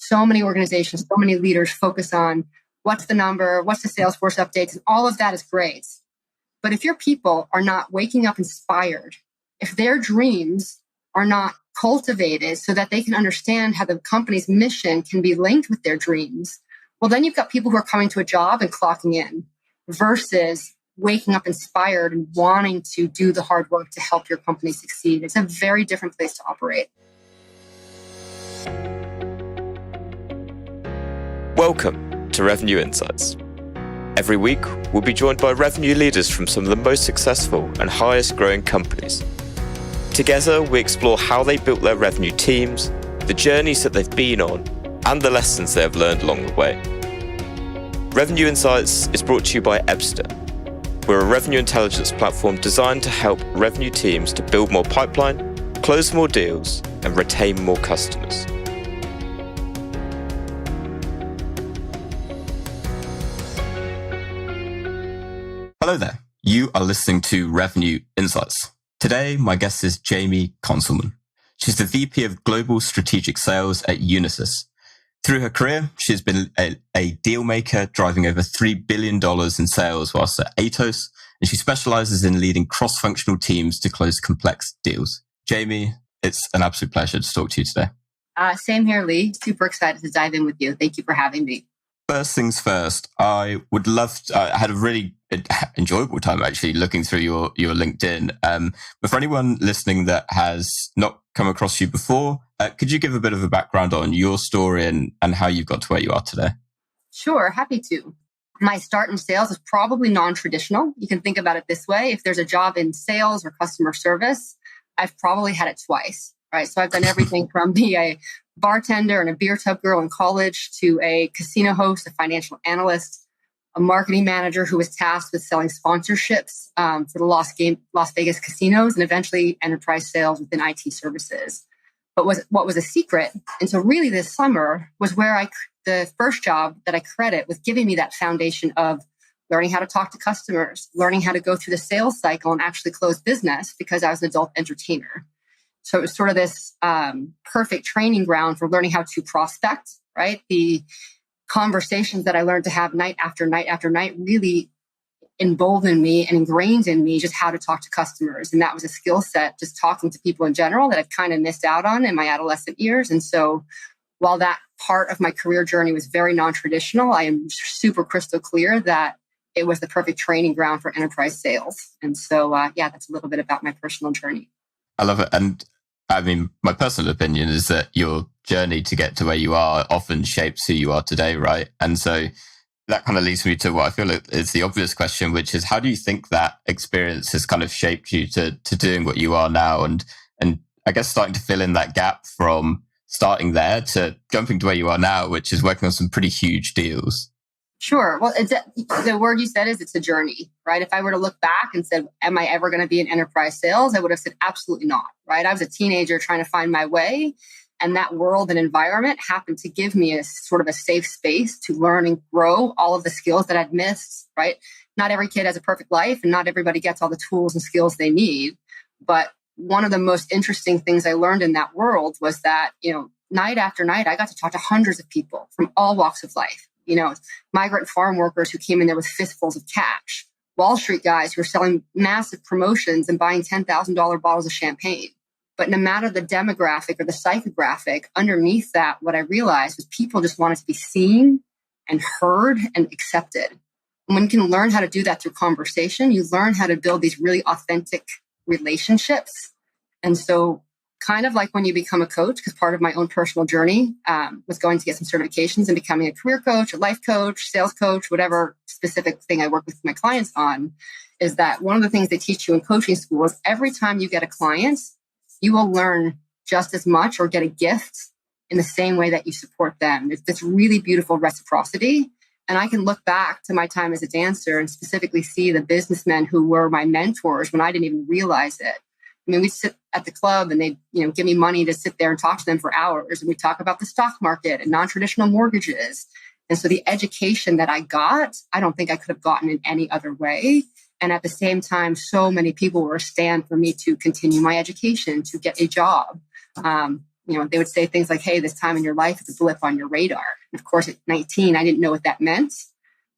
So many organizations, so many leaders focus on what's the number, what's the Salesforce updates, and all of that is great. But if your people are not waking up inspired, if their dreams are not cultivated so that they can understand how the company's mission can be linked with their dreams, well, then you've got people who are coming to a job and clocking in versus waking up inspired and wanting to do the hard work to help your company succeed. It's a very different place to operate. Welcome to Revenue Insights. Every week, we'll be joined by revenue leaders from some of the most successful and highest growing companies. Together, we explore how they built their revenue teams, the journeys that they've been on, and the lessons they have learned along the way. Revenue Insights is brought to you by Ebster. We're a revenue intelligence platform designed to help revenue teams to build more pipeline, close more deals, and retain more customers. Hello there. You are listening to Revenue Insights. Today, my guest is Jaime Konzelman. She's the VP of Global Strategic Sales at Unisys. Through her career, she's been a deal maker, driving over $3 billion in sales whilst at Atos, and she specializes in leading cross-functional teams to close complex deals. Jaime, it's an absolute pleasure to talk to you today. Same here, Lee. Super excited to dive in with you. Thank you for having me. First things first, I would love to, I had a really enjoyable time actually looking through your LinkedIn. But for anyone listening that has not come across you before, could you give a bit of a background on your story and how you got to where you are today? Sure, happy to. My start in sales is probably non-traditional. You can think about it this way. If there's a job in sales or customer service, I've probably had it twice, right? So I've done everything from be a bartender and a beer tub girl in college to a casino host, a financial analyst, a marketing manager who was tasked with selling sponsorships for the Las Vegas casinos, and eventually enterprise sales within IT services. But what was a secret until really this summer was where the first job that I credit with giving me that foundation of learning how to talk to customers, learning how to go through the sales cycle and actually close business because I was an adult entertainer. So it was sort of this perfect training ground for learning how to prospect, right? The conversations that I learned to have night after night after night really emboldened me and ingrained in me just how to talk to customers. And that was a skill set, just talking to people in general, that I've kind of missed out on in my adolescent years. And so while that part of my career journey was very non-traditional, I am super crystal clear that it was the perfect training ground for enterprise sales. And so, that's a little bit about my personal journey. I love it. And I mean, my personal opinion is that your journey to get to where you are often shapes who you are today, right? And so that kind of leads me to what I feel is the obvious question, which is how do you think that experience has kind of shaped you to doing what you are now? And I guess starting to fill in that gap from starting there to jumping to where you are now, which is working on some pretty huge deals. Sure. Well, the word you said is it's a journey, right? If I were to look back and said, am I ever going to be in enterprise sales? I would have said, absolutely not, right? I was a teenager trying to find my way. And that world and environment happened to give me a sort of a safe space to learn and grow all of the skills that I'd missed, right? Not every kid has a perfect life and not everybody gets all the tools and skills they need. But one of the most interesting things I learned in that world was that, night after night, I got to talk to hundreds of people from all walks of life. Migrant farm workers who came in there with fistfuls of cash, Wall Street guys who were selling massive promotions and buying $10,000 bottles of champagne. But no matter the demographic or the psychographic, underneath that, what I realized was people just wanted to be seen and heard and accepted. And when you can learn how to do that through conversation, you learn how to build these really authentic relationships. And so kind of like when you become a coach, because part of my own personal journey was going to get some certifications and becoming a career coach, a life coach, sales coach, whatever specific thing I work with my clients on, is that one of the things they teach you in coaching school is every time you get a client, you will learn just as much or get a gift in the same way that you support them. It's this really beautiful reciprocity. And I can look back to my time as a dancer and specifically see the businessmen who were my mentors when I didn't even realize it. I mean, we'd sit at the club and they'd, give me money to sit there and talk to them for hours. And we talk about the stock market and non-traditional mortgages. And so the education that I got, I don't think I could have gotten in any other way. And at the same time, so many people were a stand for me to continue my education, to get a job. they would say things like, hey, this time in your life is a blip on your radar. And of course, at 19, I didn't know what that meant.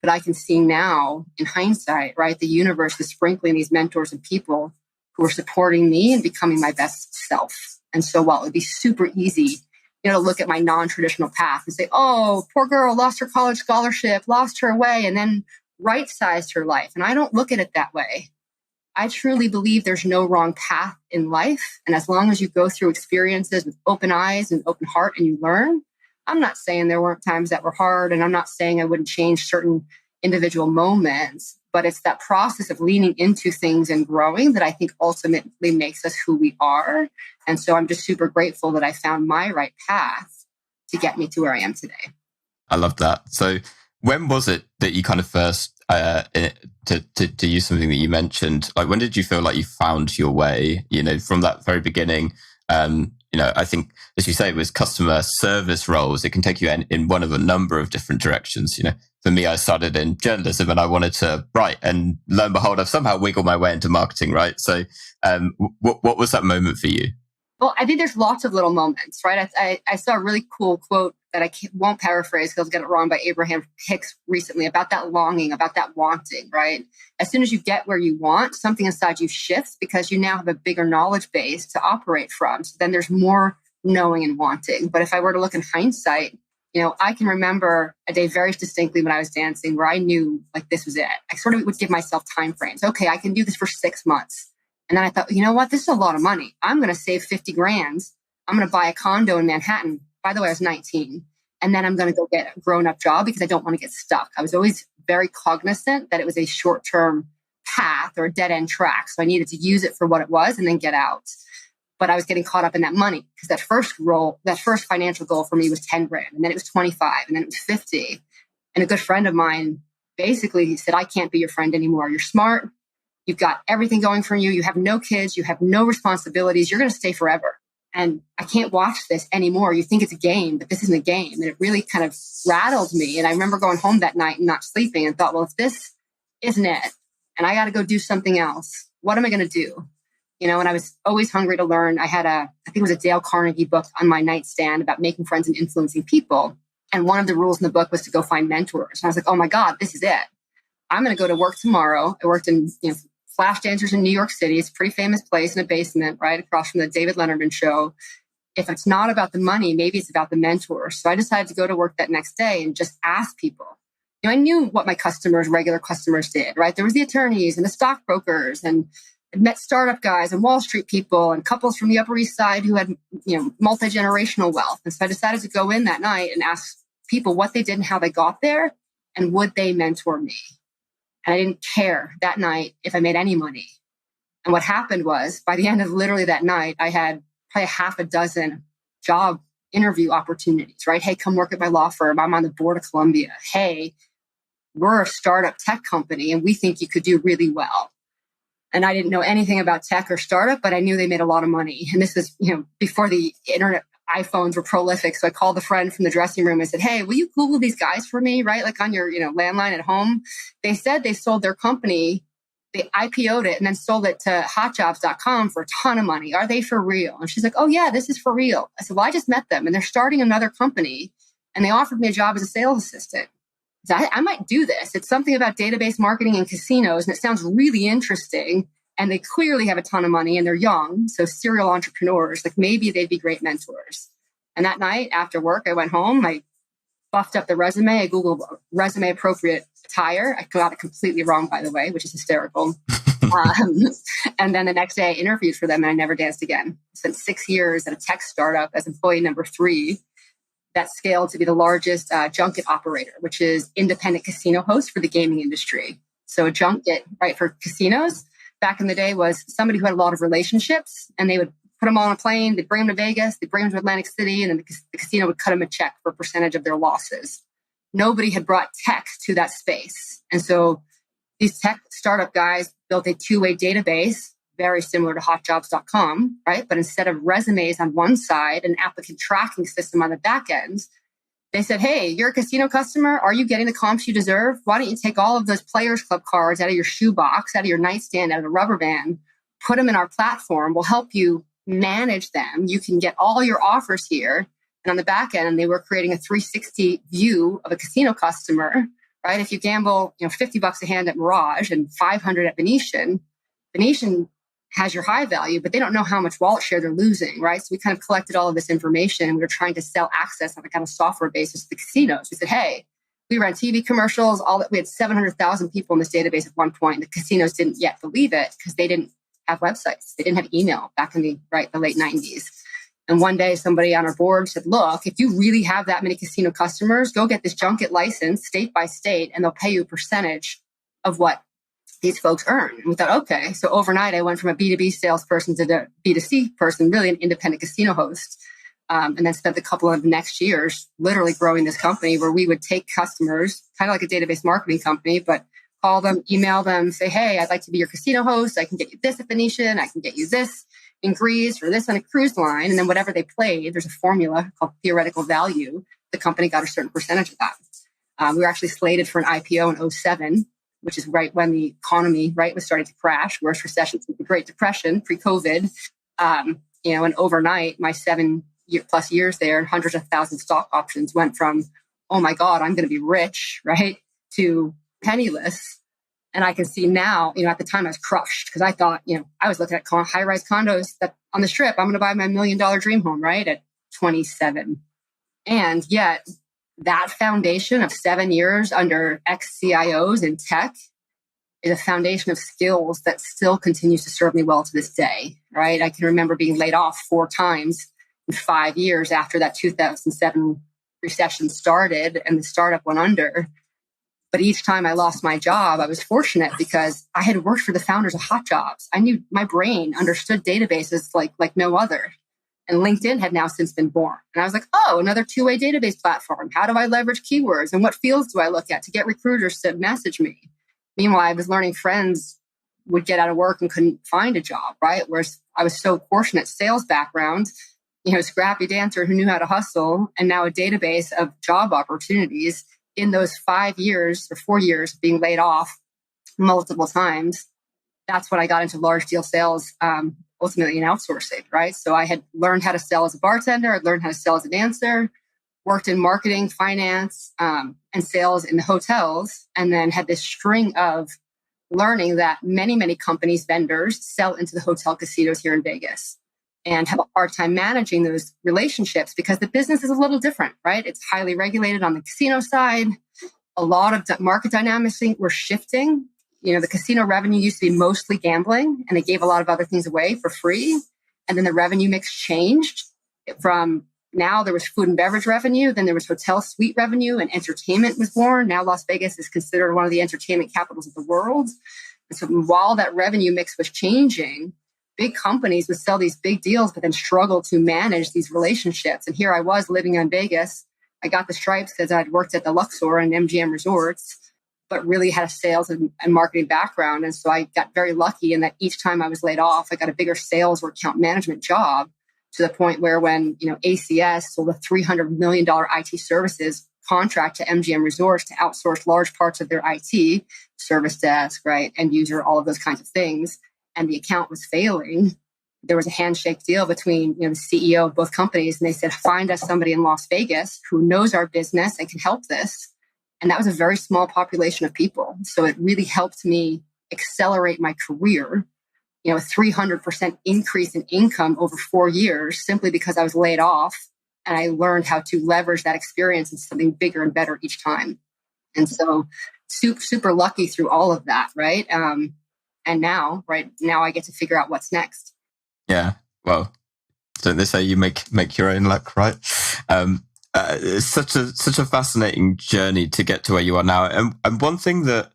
But I can see now in hindsight, right, the universe is sprinkling these mentors and people who are supporting me and becoming my best self. And so while it would be super easy, to look at my non-traditional path and say, oh, poor girl lost her college scholarship, lost her way, and then right-sized her life. And I don't look at it that way. I truly believe there's no wrong path in life. And as long as you go through experiences with open eyes and open heart and you learn, I'm not saying there weren't times that were hard, and I'm not saying I wouldn't change certain individual moments, but it's that process of leaning into things and growing that I think ultimately makes us who we are. And so I'm just super grateful that I found my right path to get me to where I am today. I love that. So when was it that you kind of first, to use something that you mentioned, like when did you feel like you found your way, from that very beginning? I think, as you say, with customer service roles, it can take you in one of a number of different directions. For me, I started in journalism and I wanted to write, and lo and behold, I've somehow wiggled my way into marketing, right? So what was that moment for you? Well, I think there's lots of little moments, right? I saw a really cool quote that I won't paraphrase because I'll get it wrong, by Abraham Hicks recently, about that longing, about that wanting, right? As soon as you get where you want, something inside you shifts because you now have a bigger knowledge base to operate from. So then there's more knowing and wanting. But if I were to look in hindsight, I can remember a day very distinctly when I was dancing where I knew like this was it. I sort of would give myself time frames. Okay, I can do this for 6 months. And then I thought, you know what? This is a lot of money. I'm going to save 50 grand. I'm going to buy a condo in Manhattan. By the way, I was 19. And then I'm going to go get a grown-up job because I don't want to get stuck. I was always very cognizant that it was a short-term path or a dead-end track. So I needed to use it for what it was and then get out. But I was getting caught up in that money because that first financial goal for me was 10 grand. And then it was 25. And then it was 50. And a good friend of mine basically said, I can't be your friend anymore. You're smart. You've got everything going for you. You have no kids. You have no responsibilities. You're going to stay forever. And I can't watch this anymore. You think it's a game, but this isn't a game. And it really kind of rattled me. And I remember going home that night and not sleeping and thought, well, if this isn't it, and I got to go do something else, what am I going to do? And I was always hungry to learn. I think it was a Dale Carnegie book on my nightstand about making friends and influencing people. And one of the rules in the book was to go find mentors. And I was like, oh my God, this is it. I'm going to go to work tomorrow. I worked in, Flash Dancers in New York City. It's a pretty famous place in a basement right across from the David Letterman show. If it's not about the money, maybe it's about the mentors. So I decided to go to work that next day and just ask people. I knew what my regular customers did, right? There was the attorneys and the stockbrokers, and I'd met startup guys and Wall Street people and couples from the Upper East Side who had, multi-generational wealth. And so I decided to go in that night and ask people what they did and how they got there and would they mentor me. And I didn't care that night if I made any money. And what happened was, by the end of literally that night, I had probably half a dozen job interview opportunities, right? Hey, come work at my law firm. I'm on the board of Columbia. Hey, we're a startup tech company and we think you could do really well. And I didn't know anything about tech or startup, but I knew they made a lot of money. And this was, before the internet iPhones were prolific. So I called a friend from the dressing room and said, hey, will you Google these guys for me, right? Like on your, landline at home. They said they sold their company. They IPO'd it and then sold it to hotjobs.com for a ton of money. Are they for real? And she's like, oh yeah, this is for real. I said, well, I just met them and they're starting another company and they offered me a job as a sales assistant. So I might do this. It's something about database marketing and casinos, and it sounds really interesting. And they clearly have a ton of money and they're young. So serial entrepreneurs, like maybe they'd be great mentors. And that night after work, I went home. I buffed up the resume. I Googled resume appropriate attire. I got it completely wrong, by the way, which is hysterical. And then the next day I interviewed for them and I never danced again. I spent 6 years at a tech startup as employee number 3 that scaled to be the largest junket operator, which is independent casino host for the gaming industry. So a junket, right, for casinos back in the day was somebody who had a lot of relationships and they would put them on a plane, they'd bring them to Vegas, they'd bring them to Atlantic City, and then the casino would cut them a check for a percentage of their losses. Nobody had brought tech to that space. And so these tech startup guys built a two-way database, very similar to hotjobs.com, right? But instead of resumes on one side, an applicant tracking system on the back end, they said, hey, you're a casino customer. Are you getting the comps you deserve? Why don't you take all of those Players Club cards out of your shoebox, out of your nightstand, out of the rubber band, put them in our platform. We'll help you manage them. You can get all your offers here. And on the back end, they were creating a 360 view of a casino customer, right? If you gamble, $50 a hand at Mirage and 500 at Venetian has your high value, but they don't know how much wallet share they're losing, right? So we kind of collected all of this information, and we were trying to sell access on a kind of software basis to the casinos. We said, hey, we ran TV commercials, we had 700,000 people in this database at one point. The casinos didn't yet believe it because they didn't have websites. They didn't have email back in the late 90s. And one day somebody on our board said, look, if you really have that many casino customers, go get this junket license state by state, and they'll pay you a percentage of what these folks earn. And we thought, okay. So overnight, I went from a B2B salesperson to the B2C person, really an independent casino host. And then spent a couple of next years literally growing this company where we would take customers, kind of like a database marketing company, but call them, email them, say, hey, I'd like to be your casino host. I can get you this at Venetian. I can get you this in Greece or this on a cruise line. And then whatever they played, there's a formula called theoretical value. The company got a certain percentage of that. We were actually slated for an IPO in 2007, which is right when the economy, was starting to crash, worst recession since the Great Depression, pre-COVID. And overnight, my 7+ years there, hundreds of thousands of stock options went from, oh my God, I'm going to be rich, right, to penniless. And I can see now, at the time I was crushed because I thought, I was looking at high-rise condos that on the Strip, I'm going to buy my $1 million dream home, right, at 27. And yet that foundation of 7 years under ex-CIOs in tech is a foundation of skills that still continues to serve me well to this day, right? I can remember being laid off 4 times in 5 years after that 2007 recession started and the startup went under. But each time I lost my job, I was fortunate because I had worked for the founders of Hot Jobs. I knew my brain understood databases like no other. And LinkedIn had now since been born. And I was like, oh, another two-way database platform. How do I leverage keywords? And what fields do I look at to get recruiters to message me? Meanwhile, I was learning friends would get out of work and couldn't find a job, right? Whereas I was so fortunate, sales background, scrappy dancer who knew how to hustle, and now a database of job opportunities in those 5 years or 4 years of being laid off multiple times. That's when I got into large deal sales, ultimately in outsourcing, right? So I had learned how to sell as a bartender. I'd learned how to sell as a dancer, worked in marketing, finance, and sales in the hotels, and then had this string of learning that many, many companies, vendors sell into the hotel casinos here in Vegas and have a hard time managing those relationships because the business is a little different, right? It's highly regulated on the casino side. A lot of market dynamics were shifting. The casino revenue used to be mostly gambling, and they gave a lot of other things away for free. And then the revenue mix changed from now there was food and beverage revenue, then there was hotel suite revenue, and entertainment was born. Now Las Vegas is considered one of the entertainment capitals of the world. And so while that revenue mix was changing, big companies would sell these big deals, but then struggle to manage these relationships. And here I was living in Vegas. I got the stripes because I'd worked at the Luxor and MGM resorts, but really had a sales and marketing background. And so I got very lucky in that each time I was laid off, I got a bigger sales or account management job to the point where when, ACS sold a $300 million IT services contract to MGM resorts to outsource large parts of their IT, service desk, right, end user, all of those kinds of things, and the account was failing, there was a handshake deal between the CEO of both companies, and they said, find us somebody in Las Vegas who knows our business and can help this. And that was a very small population of people. So it really helped me accelerate my career, a 300% increase in income over 4 years simply because I was laid off and I learned how to leverage that experience into something bigger and better each time. And so super, super lucky through all of that, right? And now I get to figure out what's next. Yeah. Well, don't they say you make your own luck, right? It's such a fascinating journey to get to where you are now. And one thing that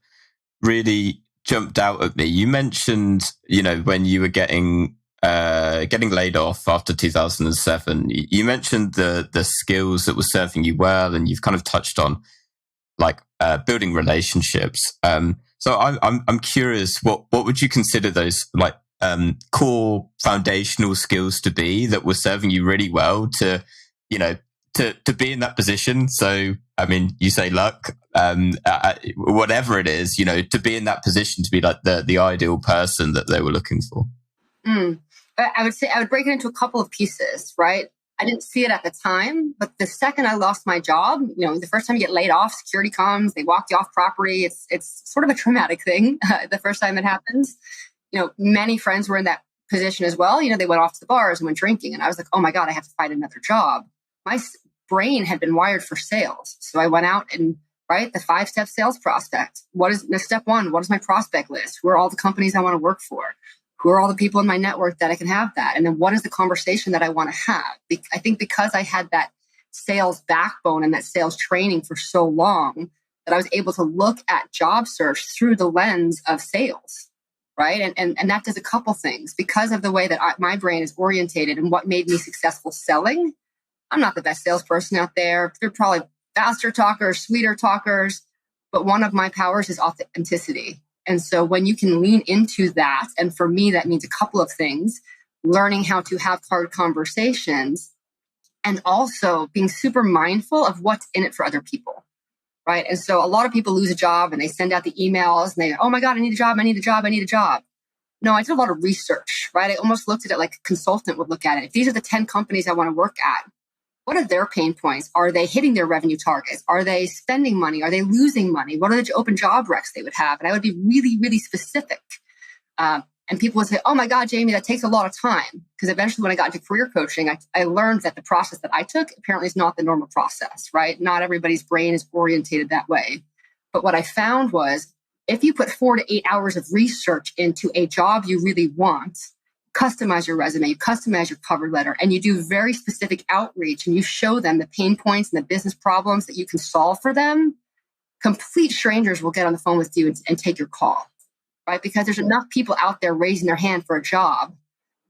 really jumped out at me, you mentioned, when you were getting laid off after 2007, you mentioned the skills that were serving you well, and you've kind of touched on building relationships. So I'm curious, what would you consider those core foundational skills to be that were serving you really well to be in that position? So, I mean, you say luck, whatever it is, to be in that position to be like the ideal person that they were looking for. I would say I would break it into a couple of pieces, right? I didn't see it at the time, but the second I lost my job, the first time you get laid off, security comes, they walk you off property. It's sort of a traumatic thing the first time it happens. Many friends were in that position as well. They went off to the bars and went drinking. And I was like, oh my God, I have to find another job. My brain had been wired for sales. So I went out and, right, the 5-step sales prospect. What is step one? What is my prospect list? Who are all the companies I want to work for? Who are all the people in my network that I can have that? And then what is the conversation that I want to have? I think because I had that sales backbone and that sales training for so long that I was able to look at job search through the lens of sales, right? And that does a couple things. Because of the way that my brain is orientated and what made me successful selling, I'm not the best salesperson out there. They're probably faster talkers, sweeter talkers, but one of my powers is authenticity. And so when you can lean into that, and for me, that means a couple of things: learning how to have hard conversations and also being super mindful of what's in it for other people, right? And so a lot of people lose a job and they send out the emails and they, oh my God, I need a job, I need a job, I need a job. No, I did a lot of research, right? I almost looked at it like a consultant would look at it. If these are the 10 companies I want to work at, what are their pain points? Are they hitting their revenue targets? Are they spending money? Are they losing money? What are the open job recs they would have? And I would be really, really specific. And people would say, oh my God, Jamie, that takes a lot of time. Because eventually when I got into career coaching, I learned that the process that I took apparently is not the normal process, right? Not everybody's brain is orientated that way. But what I found was if you put 4 to 8 hours of research into a job you really want, customize your resume, you customize your cover letter, and you do very specific outreach and you show them the pain points and the business problems that you can solve for them, complete strangers will get on the phone with you and take your call, right? Because there's enough people out there raising their hand for a job.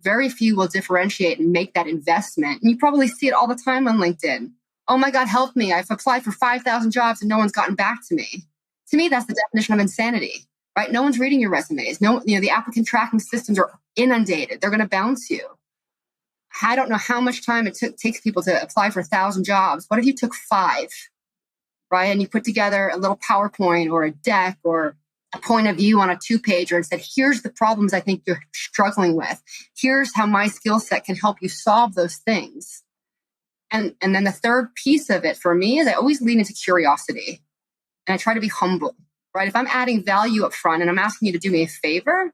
Very few will differentiate and make that investment. And you probably see it all the time on LinkedIn. Oh my God, help me. I've applied for 5,000 jobs and no one's gotten back to me. To me, that's the definition of insanity. Right? No one's reading your resumes. The applicant tracking systems are inundated. They're going to bounce you. I don't know how much time it takes people to apply for 1,000 jobs. What if you took 5, right? And you put together a little PowerPoint or a deck or a point of view on a 2-pager and said, here's the problems I think you're struggling with. Here's how my skill set can help you solve those things. And then the third piece of it for me is I always lean into curiosity and I try to be humble. Right? If I'm adding value up front and I'm asking you to do me a favor,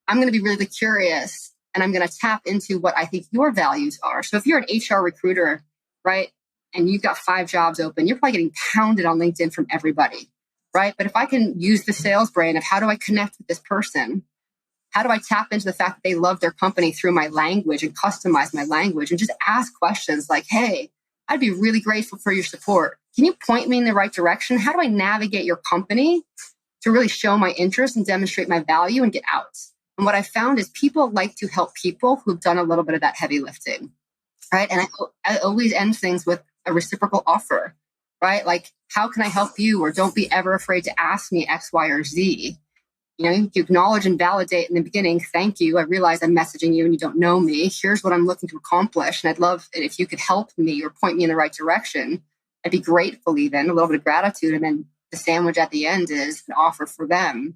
I'm going to be really curious and I'm going to tap into what I think your values are. So if you're an HR recruiter, right, and you've got 5 jobs open, you're probably getting pounded on LinkedIn from everybody, right? But if I can use the sales brain of how do I connect with this person? How do I tap into the fact that they love their company through my language and customize my language and just ask questions like, hey, I'd be really grateful for your support. Can you point me in the right direction? How do I navigate your company to really show my interest and demonstrate my value and get out? And what I found is people like to help people who've done a little bit of that heavy lifting, right? And I always end things with a reciprocal offer, right? Like, how can I help you? Or don't be ever afraid to ask me X, Y, or Z. You acknowledge and validate in the beginning. Thank you. I realize I'm messaging you and you don't know me. Here's what I'm looking to accomplish. And I'd love it if you could help me or point me in the right direction. I'd be grateful, even a little bit of gratitude. And then the sandwich at the end is an offer for them.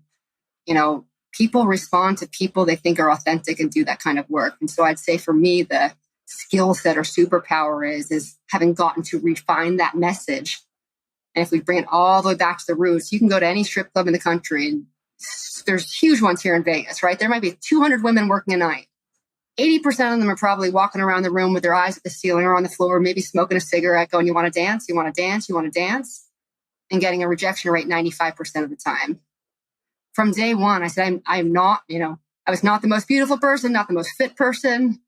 People respond to people they think are authentic and do that kind of work. And so I'd say for me, the skill set or superpower is having gotten to refine that message. And if we bring it all the way back to the roots, you can go to any strip club in the country and there's huge ones here in Vegas, right? There might be 200 women working a night. 80% of them are probably walking around the room with their eyes at the ceiling or on the floor, maybe smoking a cigarette, going, you want to dance? You want to dance? You want to dance? And getting a rejection rate 95% of the time. From day one, I said, I'm not, I was not the most beautiful person, not the most fit person,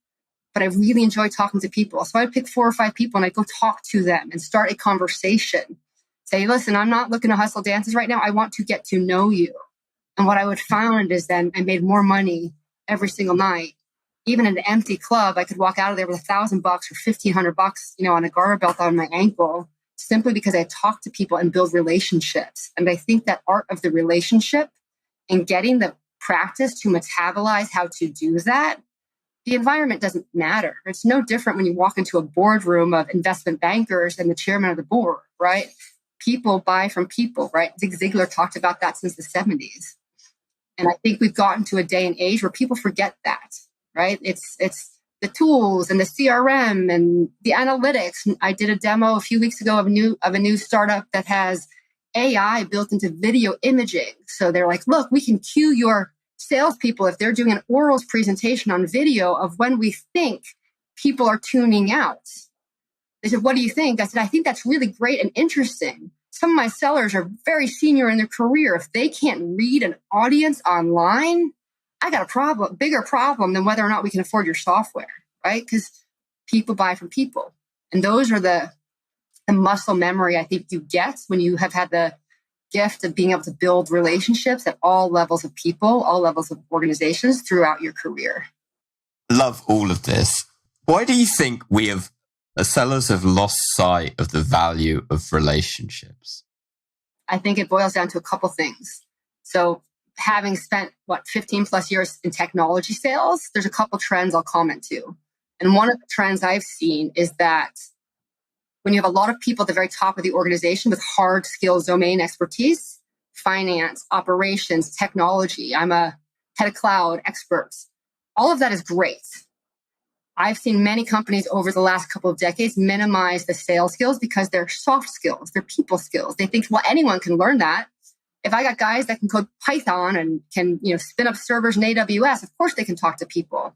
but I really enjoy talking to people. So I'd pick 4 or 5 people and I'd go talk to them and start a conversation. Say, listen, I'm not looking to hustle dances right now. I want to get to know you. And what I would find is then I made more money every single night. Even in an empty club, I could walk out of there with $1,000 or $1,500, on a garter belt on my ankle, simply because I talk to people and build relationships. And I think that art of the relationship and getting the practice to metabolize how to do that, the environment doesn't matter. It's no different when you walk into a boardroom of investment bankers and the chairman of the board, right? People buy from people, right? Zig Ziglar talked about that since the 70s. And I think we've gotten to a day and age where people forget that. right? It's the tools and the CRM and the analytics. I did a demo a few weeks ago of a new startup that has AI built into video imaging. So they're like, look, we can cue your salespeople if they're doing an orals presentation on video of when we think people are tuning out. They said, what do you think? I said, I think that's really great and interesting. Some of my sellers are very senior in their career. If they can't read an audience online, I got a bigger problem than whether or not we can afford your software, right? Because people buy from people. And those are the muscle memory I think you get when you have had the gift of being able to build relationships at all levels of people, all levels of organizations throughout your career. Love all of this. Why do you think as sellers have lost sight of the value of relationships? I think it boils down to a couple things. So having spent 15 plus years in technology sales, there's a couple trends I'll comment to. And one of the trends I've seen is that when you have a lot of people at the very top of the organization with hard skills, domain expertise, finance, operations, technology, I'm a head of cloud, experts, all of that is great. I've seen many companies over the last couple of decades minimize the sales skills because they're soft skills, they're people skills. They think, well, anyone can learn that. If I got guys that can code Python and can, spin up servers in AWS, of course they can talk to people.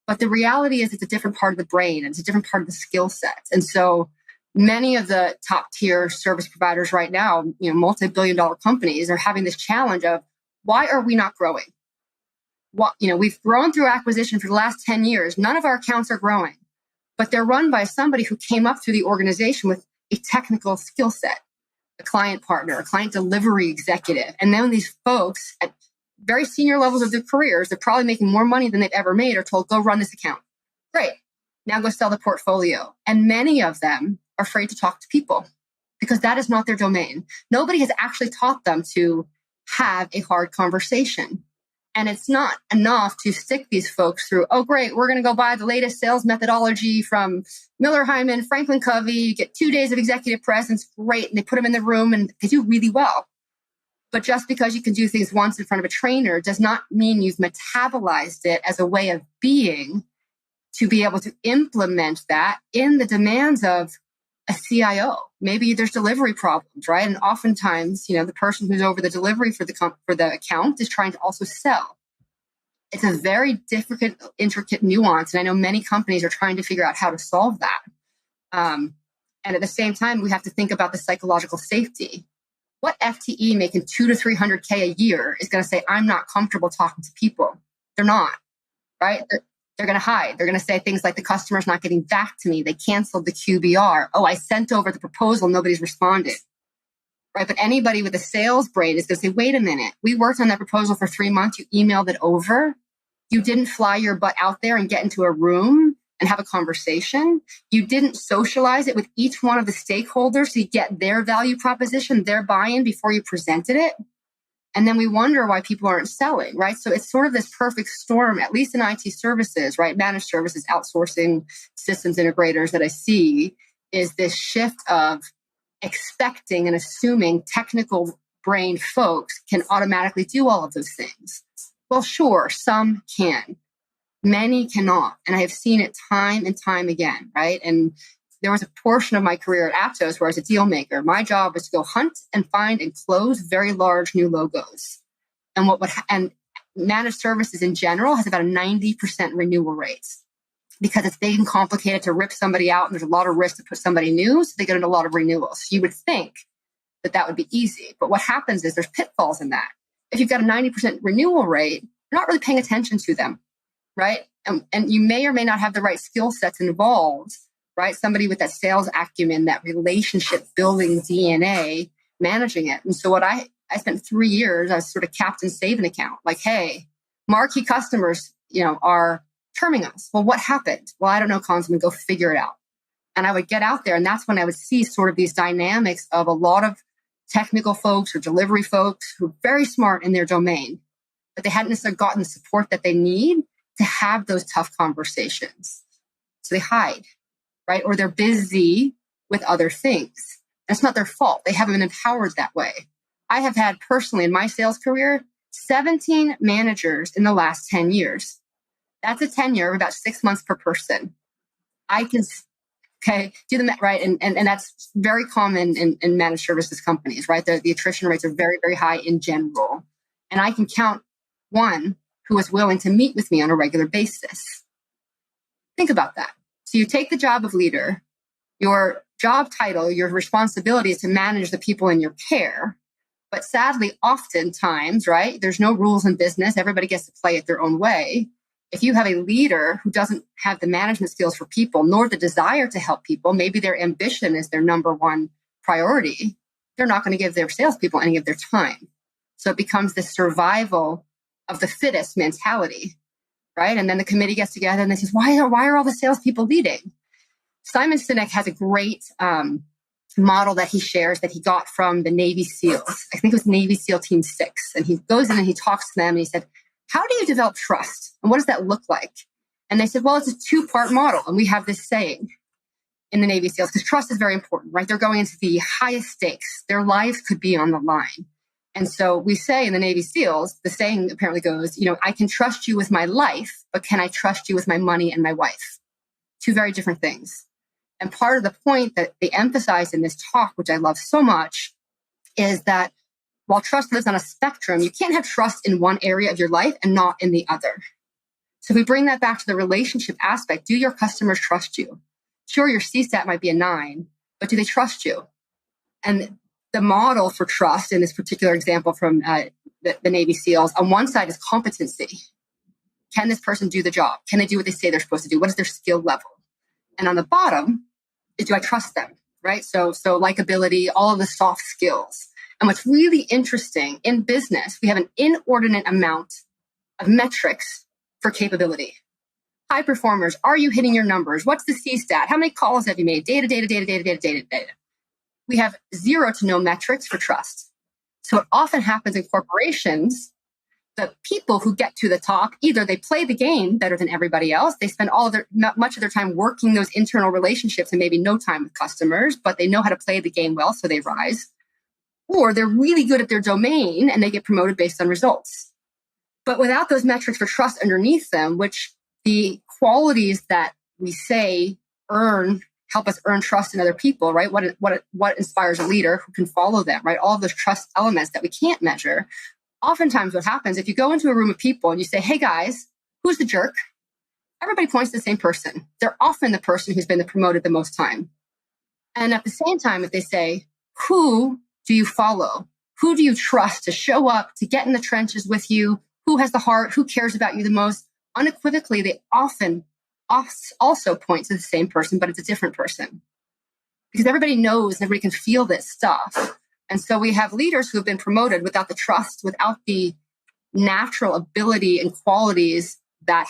But the reality is it's a different part of the brain and it's a different part of the skill set. And so many of the top tier service providers right now, multi-billion-dollar companies are having this challenge of why are we not growing? We've grown through acquisition for the last 10 years. None of our accounts are growing, but they're run by somebody who came up through the organization with a technical skill set, a client partner, a client delivery executive. And then these folks at very senior levels of their careers, they're probably making more money than they've ever made, are told, go run this account. Great. Now go sell the portfolio. And many of them are afraid to talk to people because that is not their domain. Nobody has actually taught them to have a hard conversation. And it's not enough to stick these folks through, oh, great, we're going to go buy the latest sales methodology from Miller Hyman, Franklin Covey, you get 2 days of executive presence, great. And they put them in the room and they do really well. But just because you can do things once in front of a trainer does not mean you've metabolized it as a way of being to be able to implement that in the demands of a CIO. Maybe there's delivery problems, right? And oftentimes, the person who's over the delivery for the account is trying to also sell. It's a very difficult, intricate nuance. And I know many companies are trying to figure out how to solve that. And at the same time, we have to think about the psychological safety. What FTE making 200 to 300K a year is going to say, I'm not comfortable talking to people? They're not, right? They're going to hide. They're going to say things like the customer's not getting back to me. They canceled the QBR. Oh, I sent over the proposal. Nobody's responded. Right. But anybody with a sales brain is going to say, wait a minute. We worked on that proposal for 3 months. You emailed it over. You didn't fly your butt out there and get into a room and have a conversation. You didn't socialize it with each one of the stakeholders so you get their value proposition, their buy-in before you presented it. And then we wonder why people aren't selling, right? So it's sort of this perfect storm, at least in IT services, right? Managed services, outsourcing, systems integrators that I see is this shift of expecting and assuming technical brain folks can automatically do all of those things. Well, sure, some can. Many cannot. And I have seen it time and time again, right? And there was a portion of my career at Aptos where I was a deal maker. My job was to go hunt and find and close very large new logos. And managed services in general has about a 90% renewal rate because it's big and complicated to rip somebody out and there's a lot of risk to put somebody new. So they get a lot of renewals. So you would think that would be easy. But what happens is there's pitfalls in that. If you've got a 90% renewal rate, you're not really paying attention to them, right? And you may or may not have the right skill sets involved, right? Somebody with that sales acumen, that relationship building DNA, managing it. And so what I spent 3 years, I was sort of captain save an account. Like, hey, marquee customers, are terming us. Well, what happened? Well, I don't know, Konzelman, go figure it out. And I would get out there and that's when I would see sort of these dynamics of a lot of technical folks or delivery folks who are very smart in their domain, but they hadn't necessarily gotten the support that they need to have those tough conversations. So they hide. Right? Or they're busy with other things. It's not their fault. They haven't been empowered that way. I have had personally in my sales career, 17 managers in the last 10 years. That's a tenure of about 6 months per person. I can, do the right. And that's very common in managed services companies, right? The attrition rates are very, very high in general. And I can count one who is willing to meet with me on a regular basis. Think about that. So you take the job of leader, your job title, your responsibility is to manage the people in your care. But sadly, oftentimes, right, there's no rules in business. Everybody gets to play it their own way. If you have a leader who doesn't have the management skills for people, nor the desire to help people, maybe their ambition is their number one priority, they're not going to give their salespeople any of their time. So it becomes this survival of the fittest mentality, right? And then the committee gets together and they say, why are all the salespeople leading? Simon Sinek has a great model that he shares that he got from the Navy SEALs. I think it was Navy SEAL Team 6. And he goes in and he talks to them and he said, how do you develop trust? And what does that look like? And they said, well, it's a 2-part model. And we have this saying in the Navy SEALs, because trust is very important, right? They're going into the highest stakes. Their lives could be on the line. And so we say in the Navy SEALs, the saying apparently goes, I can trust you with my life, but can I trust you with my money and my wife? 2 very different things. And part of the point that they emphasize in this talk, which I love so much, is that while trust lives on a spectrum, you can't have trust in one area of your life and not in the other. So if we bring that back to the relationship aspect, do your customers trust you? Sure, your CSAT might be a 9, but do they trust you? And the model for trust in this particular example from the Navy SEALs, on one side is competency. Can this person do the job? Can they do what they say they're supposed to do? What is their skill level? And on the bottom is, do I trust them, right? So likability, all of the soft skills. And what's really interesting in business, we have an inordinate amount of metrics for capability. High performers, are you hitting your numbers? What's the CSAT? How many calls have you made? Data. We have 0 to no metrics for trust. So what often happens in corporations, the people who get to the top, either they play the game better than everybody else. They spend much of their time working those internal relationships and maybe no time with customers, but they know how to play the game well, so they rise. Or they're really good at their domain and they get promoted based on results. But without those metrics for trust underneath them, which the qualities that we say help us earn trust in other people, right? What inspires a leader who can follow them, right? All of those trust elements that we can't measure. Oftentimes what happens, if you go into a room of people and you say, hey guys, who's the jerk? Everybody points to the same person. They're often the person who's been promoted the most time. And at the same time, if they say, who do you follow? Who do you trust to show up, to get in the trenches with you? Who has the heart? Who cares about you the most? Unequivocally, they often also point to the same person, but it's a different person. Because everybody knows, everybody can feel this stuff. And so we have leaders who have been promoted without the trust, without the natural ability and qualities that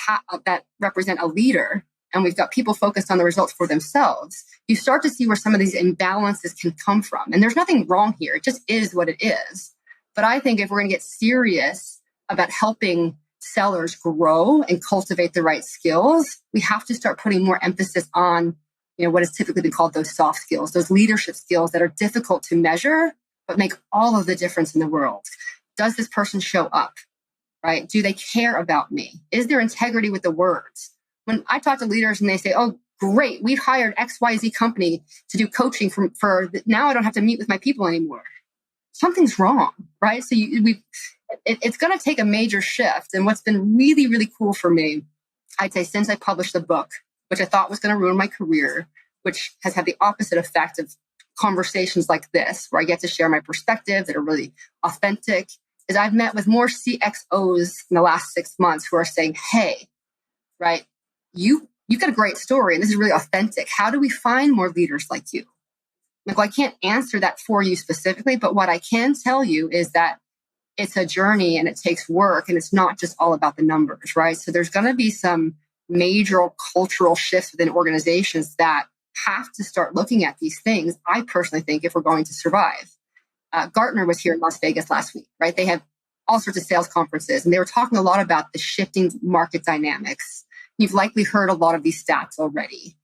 represent a leader. And we've got people focused on the results for themselves. You start to see where some of these imbalances can come from. And there's nothing wrong here. It just is what it is. But I think if we're going to get serious about helping sellers grow and cultivate the right skills, we have to start putting more emphasis on, what is typically been called those soft skills, those leadership skills that are difficult to measure, but make all of the difference in the world. Does this person show up, right? Do they care about me? Is there integrity with the words? When I talk to leaders and they say, oh, great, we've hired XYZ company to do coaching for now I don't have to meet with my people anymore. Something's wrong, right? So it's going to take a major shift. And what's been really, really cool for me, I'd say since I published the book, which I thought was going to ruin my career, which has had the opposite effect of conversations like this, where I get to share my perspective that are really authentic, is I've met with more CXOs in the last 6 months who are saying, hey, right, you've got a great story and this is really authentic. How do we find more leaders like you? Well, I can't answer that for you specifically, but what I can tell you is that it's a journey and it takes work and it's not just all about the numbers, right? So there's going to be some major cultural shifts within organizations that have to start looking at these things, I personally think, if we're going to survive. Gartner was here in Las Vegas last week, right? They have all sorts of sales conferences, and they were talking a lot about the shifting market dynamics. You've likely heard a lot of these stats already.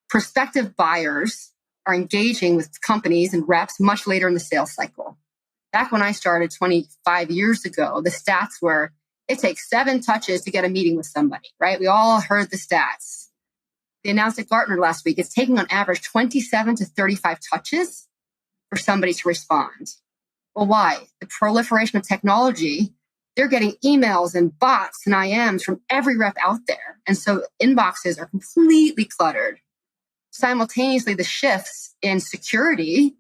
Prospective buyers are engaging with companies and reps much later in the sales cycle. Back when I started 25 years ago, the stats were It takes 7 touches to get a meeting with somebody, right? We all heard the stats. They announced at Gartner last week, it's taking on average 27 to 35 touches for somebody to respond. Well, why? The proliferation of technology, they're getting emails and bots and IMs from every rep out there. And so inboxes are completely cluttered. Simultaneously, the shifts in security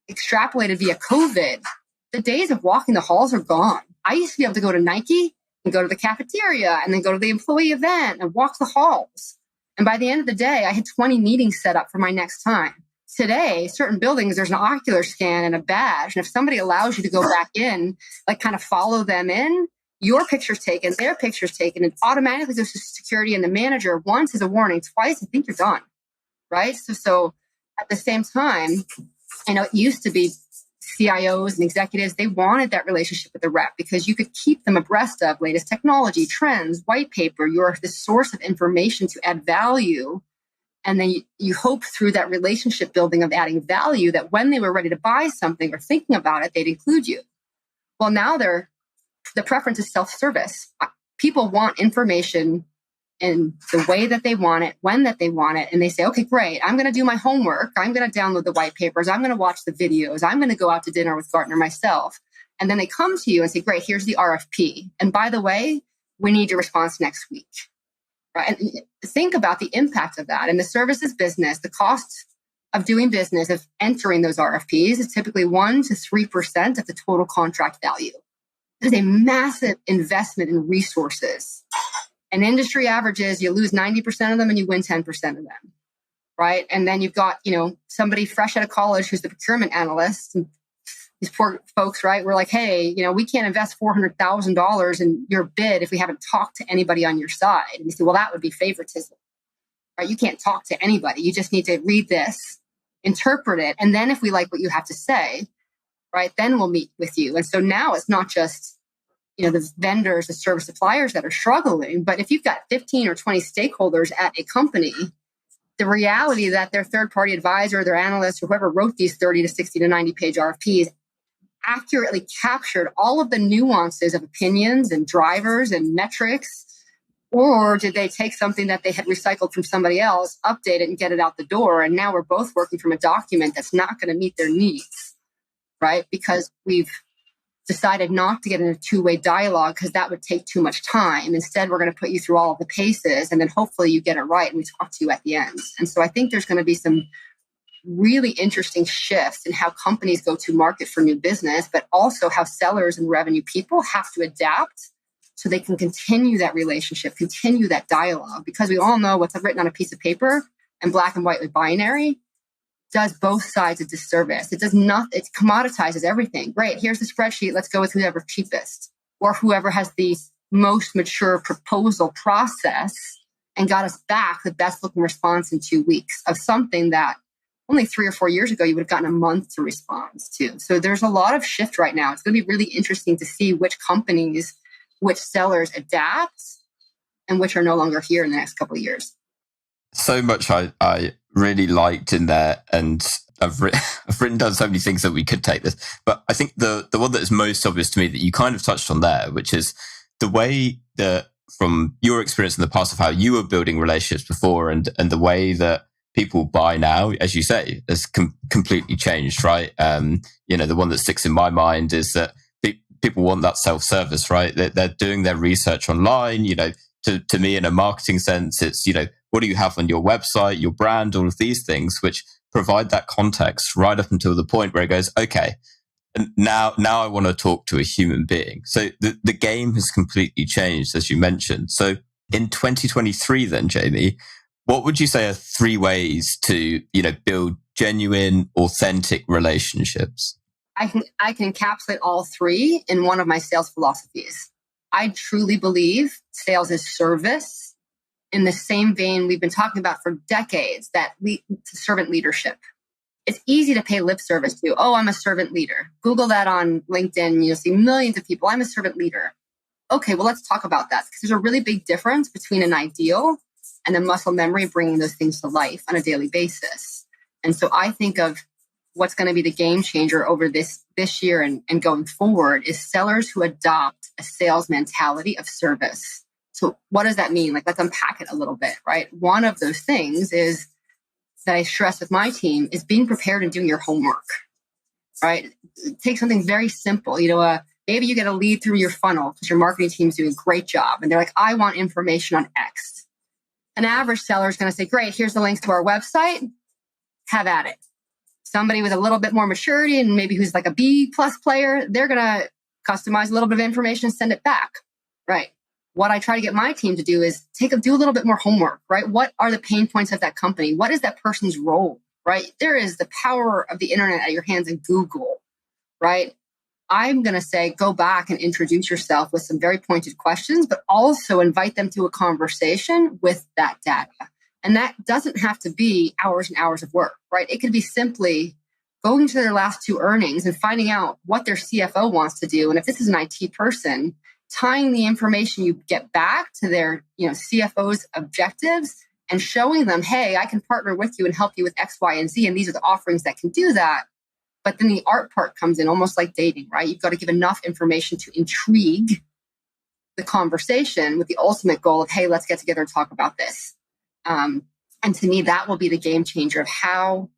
extrapolated via COVID, the days of walking the halls are gone. I used to be able to go to Nike and go to the cafeteria and then go to the employee event and walk the halls. And by the end of the day, I had 20 meetings set up for my next time. Today, certain buildings, there's an ocular scan and a badge. And if somebody allows you to go back in, like kind of follow them in, your picture's taken, their picture's taken, and automatically goes to security and the manager. Once is a warning, twice, I think you're done, right? So at the same time, it used to be CIOs and executives, they wanted that relationship with the rep because you could keep them abreast of latest technology, trends, white paper. You're the source of information to add value. And then you hope through that relationship building of adding value that when they were ready to buy something or thinking about it, they'd include you. Well, now the preference is self-service. People want information in the way that they want it, when that they want it. And they say, okay, great. I'm going to do my homework. I'm going to download the white papers. I'm going to watch the videos. I'm going to go out to dinner with Gartner myself. And then they come to you and say, great, here's the RFP. And by the way, we need your response next week. Right? And think about the impact of that. In the services business, the cost of doing business, of entering those RFPs is typically 1% to 3% of the total contract value. It is a massive investment in resources. And industry averages, you lose 90% of them and you win 10% of them, right? And then you've got, somebody fresh out of college who's the procurement analyst. And these poor folks, right? We're like, hey, we can't invest $400,000 in your bid if we haven't talked to anybody on your side. And you say, well, that would be favoritism, right? You can't talk to anybody. You just need to read this, interpret it. And then if we like what you have to say, right, then we'll meet with you. And so now it's not just the vendors, the service suppliers that are struggling. But if you've got 15 or 20 stakeholders at a company, the reality that their third-party advisor, their analyst, or whoever wrote these 30 to 60 to 90-page RFPs accurately captured all of the nuances of opinions and drivers and metrics, or did they take something that they had recycled from somebody else, update it, and get it out the door? And now we're both working from a document that's not going to meet their needs, right? Because we've decided not to get in a two-way dialogue because that would take too much time. Instead, we're going to put you through all of the paces and then hopefully you get it right and we talk to you at the end. And so I think there's going to be some really interesting shifts in how companies go to market for new business, but also how sellers and revenue people have to adapt so they can continue that relationship, continue that dialogue, because we all know what's written on a piece of paper and black and white with binary does both sides a disservice. It does not, it commoditizes everything. Great, here's the spreadsheet. Let's go with whoever's cheapest or whoever has the most mature proposal process and got us back the best looking response in 2 weeks of something that only 3 or 4 years ago you would have gotten a month to respond to. So there's a lot of shift right now. It's going to be really interesting to see which companies, which sellers adapt and which are no longer here in the next couple of years. So much I really liked in there, and I've written down so many things that we could take this. But I think the one that is most obvious to me that you kind of touched on there, which is the way that from your experience in the past of how you were building relationships before and the way that people buy now, as you say, has completely changed, right? The one that sticks in my mind is that people want that self-service, right? They're doing their research online. To me, in a marketing sense, it's, what do you have on your website, your brand, all of these things, which provide that context right up until the point where it goes, okay, and now I want to talk to a human being. So the game has completely changed, as you mentioned. So in 2023 then, Jaime, what would you say are 3 ways to, build genuine, authentic relationships? I can encapsulate all 3 in one of my sales philosophies. I truly believe sales is service in the same vein we've been talking about for decades, that servant leadership. It's easy to pay lip service to, oh, I'm a servant leader. Google that on LinkedIn. You'll see millions of people. I'm a servant leader. Okay, well, let's talk about that, because there's a really big difference between an ideal and the muscle memory of bringing those things to life on a daily basis. And so I think of what's going to be the game changer over this year and going forward is sellers who adopt a sales mentality of service. So what does that mean? Like, let's unpack it a little bit, right? One of those things is that I stress with my team is being prepared and doing your homework, right? Take something very simple. Maybe you get a lead through your funnel because your marketing team's doing a great job. And they're like, I want information on X. An average seller is going to say, great, here's the links to our website. Have at it. Somebody with a little bit more maturity and maybe who's like a B+ player, they're going to customize a little bit of information and send it back, right? What I try to get my team to do is do a little bit more homework, right? What are the pain points of that company? What is that person's role, right? There is the power of the internet at your hands in Google, right? I'm going to say, go back and introduce yourself with some very pointed questions, but also invite them to a conversation with that data. And that doesn't have to be hours and hours of work, right? It could be simply going to their last 2 earnings and finding out what their CFO wants to do. And if this is an IT person, tying the information you get back to their CFO's objectives and showing them, hey, I can partner with you and help you with X, Y, and Z. And these are the offerings that can do that. But then the art part comes in, almost like dating, right? You've got to give enough information to intrigue the conversation with the ultimate goal of, hey, let's get together and talk about this. And to me, that will be the game changer of how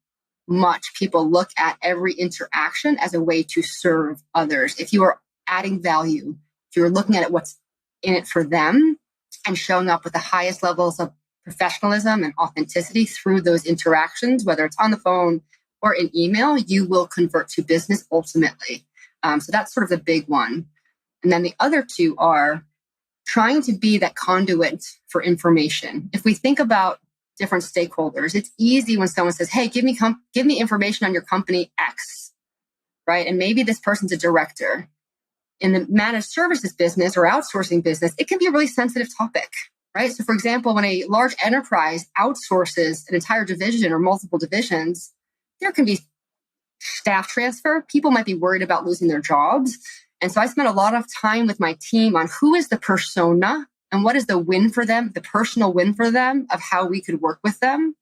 much people look at every interaction as a way to serve others. If you are adding value, if you're looking at it, what's in it for them, and showing up with the highest levels of professionalism and authenticity through those interactions, whether it's on the phone or in email, you will convert to business ultimately. So that's sort of the big one. And then the other 2 are trying to be that conduit for information. If we think about different stakeholders, it's easy when someone says, hey, give me information on your company X, right? And maybe this person's a director. In the managed services business or outsourcing business, it can be a really sensitive topic, right? So for example, when a large enterprise outsources an entire division or multiple divisions, there can be staff transfer. People might be worried about losing their jobs. And so I spent a lot of time with my team on who is the persona and what is the win for them, the personal win for them of how we could work with them.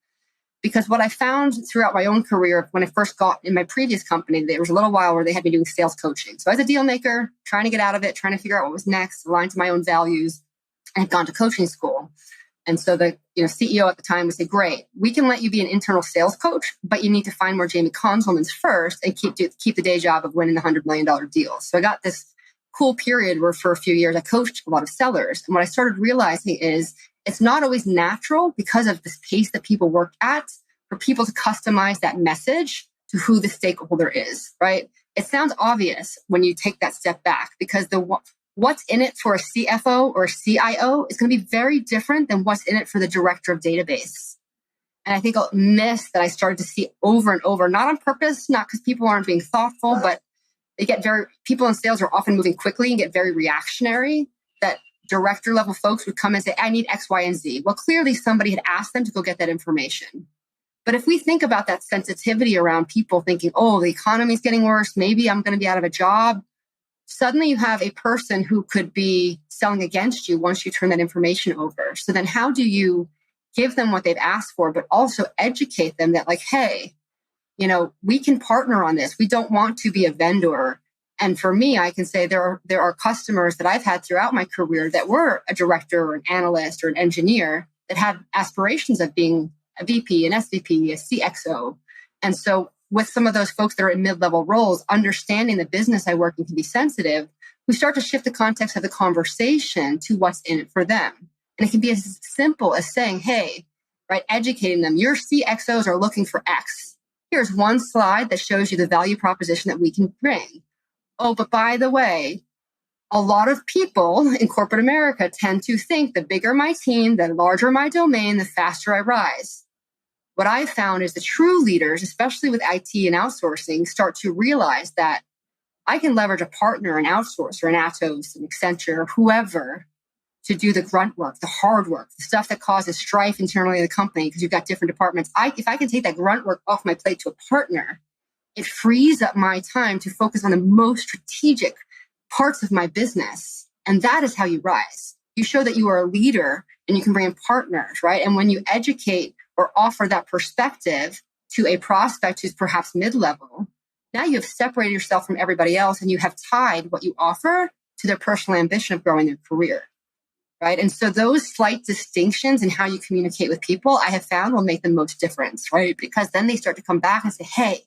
Because what I found throughout my own career, when I first got in my previous company, there was a little while where they had me doing sales coaching. So as a deal maker, trying to get out of it, trying to figure out what was next, aligned to my own values, I had gone to coaching school. And so the CEO at the time would say, great, we can let you be an internal sales coach, but you need to find more Jaime Konzelmans first and keep the day job of winning the $100 million deals. So I got this cool period where for a few years I coached a lot of sellers. And what I started realizing is it's not always natural because of this pace that people work at for people to customize that message to who the stakeholder is, right? It sounds obvious when you take that step back because what's in it for a CFO or a CIO is going to be very different than what's in it for the director of database. And I think a miss that I started to see over and over, not on purpose, not because people aren't being thoughtful, but people in sales are often moving quickly and get very reactionary, that director level folks would come and say, I need X, Y, and Z. Well, clearly somebody had asked them to go get that information. But if we think about that sensitivity around people thinking, oh, the economy is getting worse, maybe I'm going to be out of a job. Suddenly you have a person who could be selling against you once you turn that information over. So then how do you give them what they've asked for, but also educate them that like, hey, we can partner on this. We don't want to be a vendor. And for me, I can say there are customers that I've had throughout my career that were a director or an analyst or an engineer that had aspirations of being a VP, an SVP, a CXO. And so with some of those folks that are in mid-level roles, understanding the business I work in can be sensitive, we start to shift the context of the conversation to what's in it for them. And it can be as simple as saying, hey, right, educating them, your CXOs are looking for X. Here's one slide that shows you the value proposition that we can bring. Oh, but by the way, a lot of people in corporate America tend to think the bigger my team, the larger my domain, the faster I rise. What I found is the true leaders, especially with IT and outsourcing, start to realize that I can leverage a partner, an outsourcer, an Atos, an Accenture, whoever, to do the grunt work, the hard work, the stuff that causes strife internally in the company because you've got different departments. If I can take that grunt work off my plate to a partner, it frees up my time to focus on the most strategic parts of my business. And that is how you rise. You show that you are a leader and you can bring in partners, right? And when you educate or offer that perspective to a prospect who's perhaps mid-level, now you have separated yourself from everybody else and you have tied what you offer to their personal ambition of growing their career, right? And so those slight distinctions in how you communicate with people, I have found will make the most difference, right? Because then they start to come back and say, hey,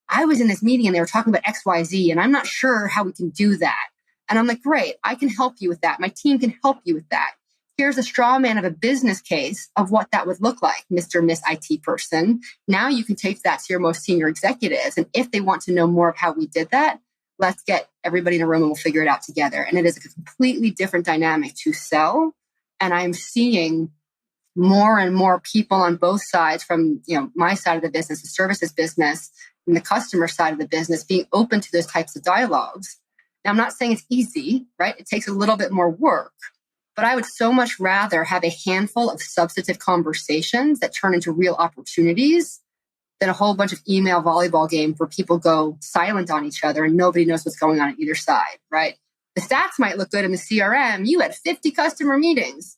I was in this meeting and they were talking about XYZ and I'm not sure how we can do that. And I'm like, great, I can help you with that. My team can help you with that. Here's a straw man of a business case of what that would look like, Mr. Miss IT person. Now you can take that to your most senior executives. And if they want to know more of how we did that, let's get everybody in a room and we'll figure it out together. And it is a completely different dynamic to sell. And I'm seeing more and more people on both sides from, my side of the business, the services business, and the customer side of the business being open to those types of dialogues. Now, I'm not saying it's easy, right? It takes a little bit more work. But I would so much rather have a handful of substantive conversations that turn into real opportunities than a whole bunch of email volleyball games where people go silent on each other and nobody knows what's going on either side, right? The stats might look good in the CRM. You had 50 customer meetings.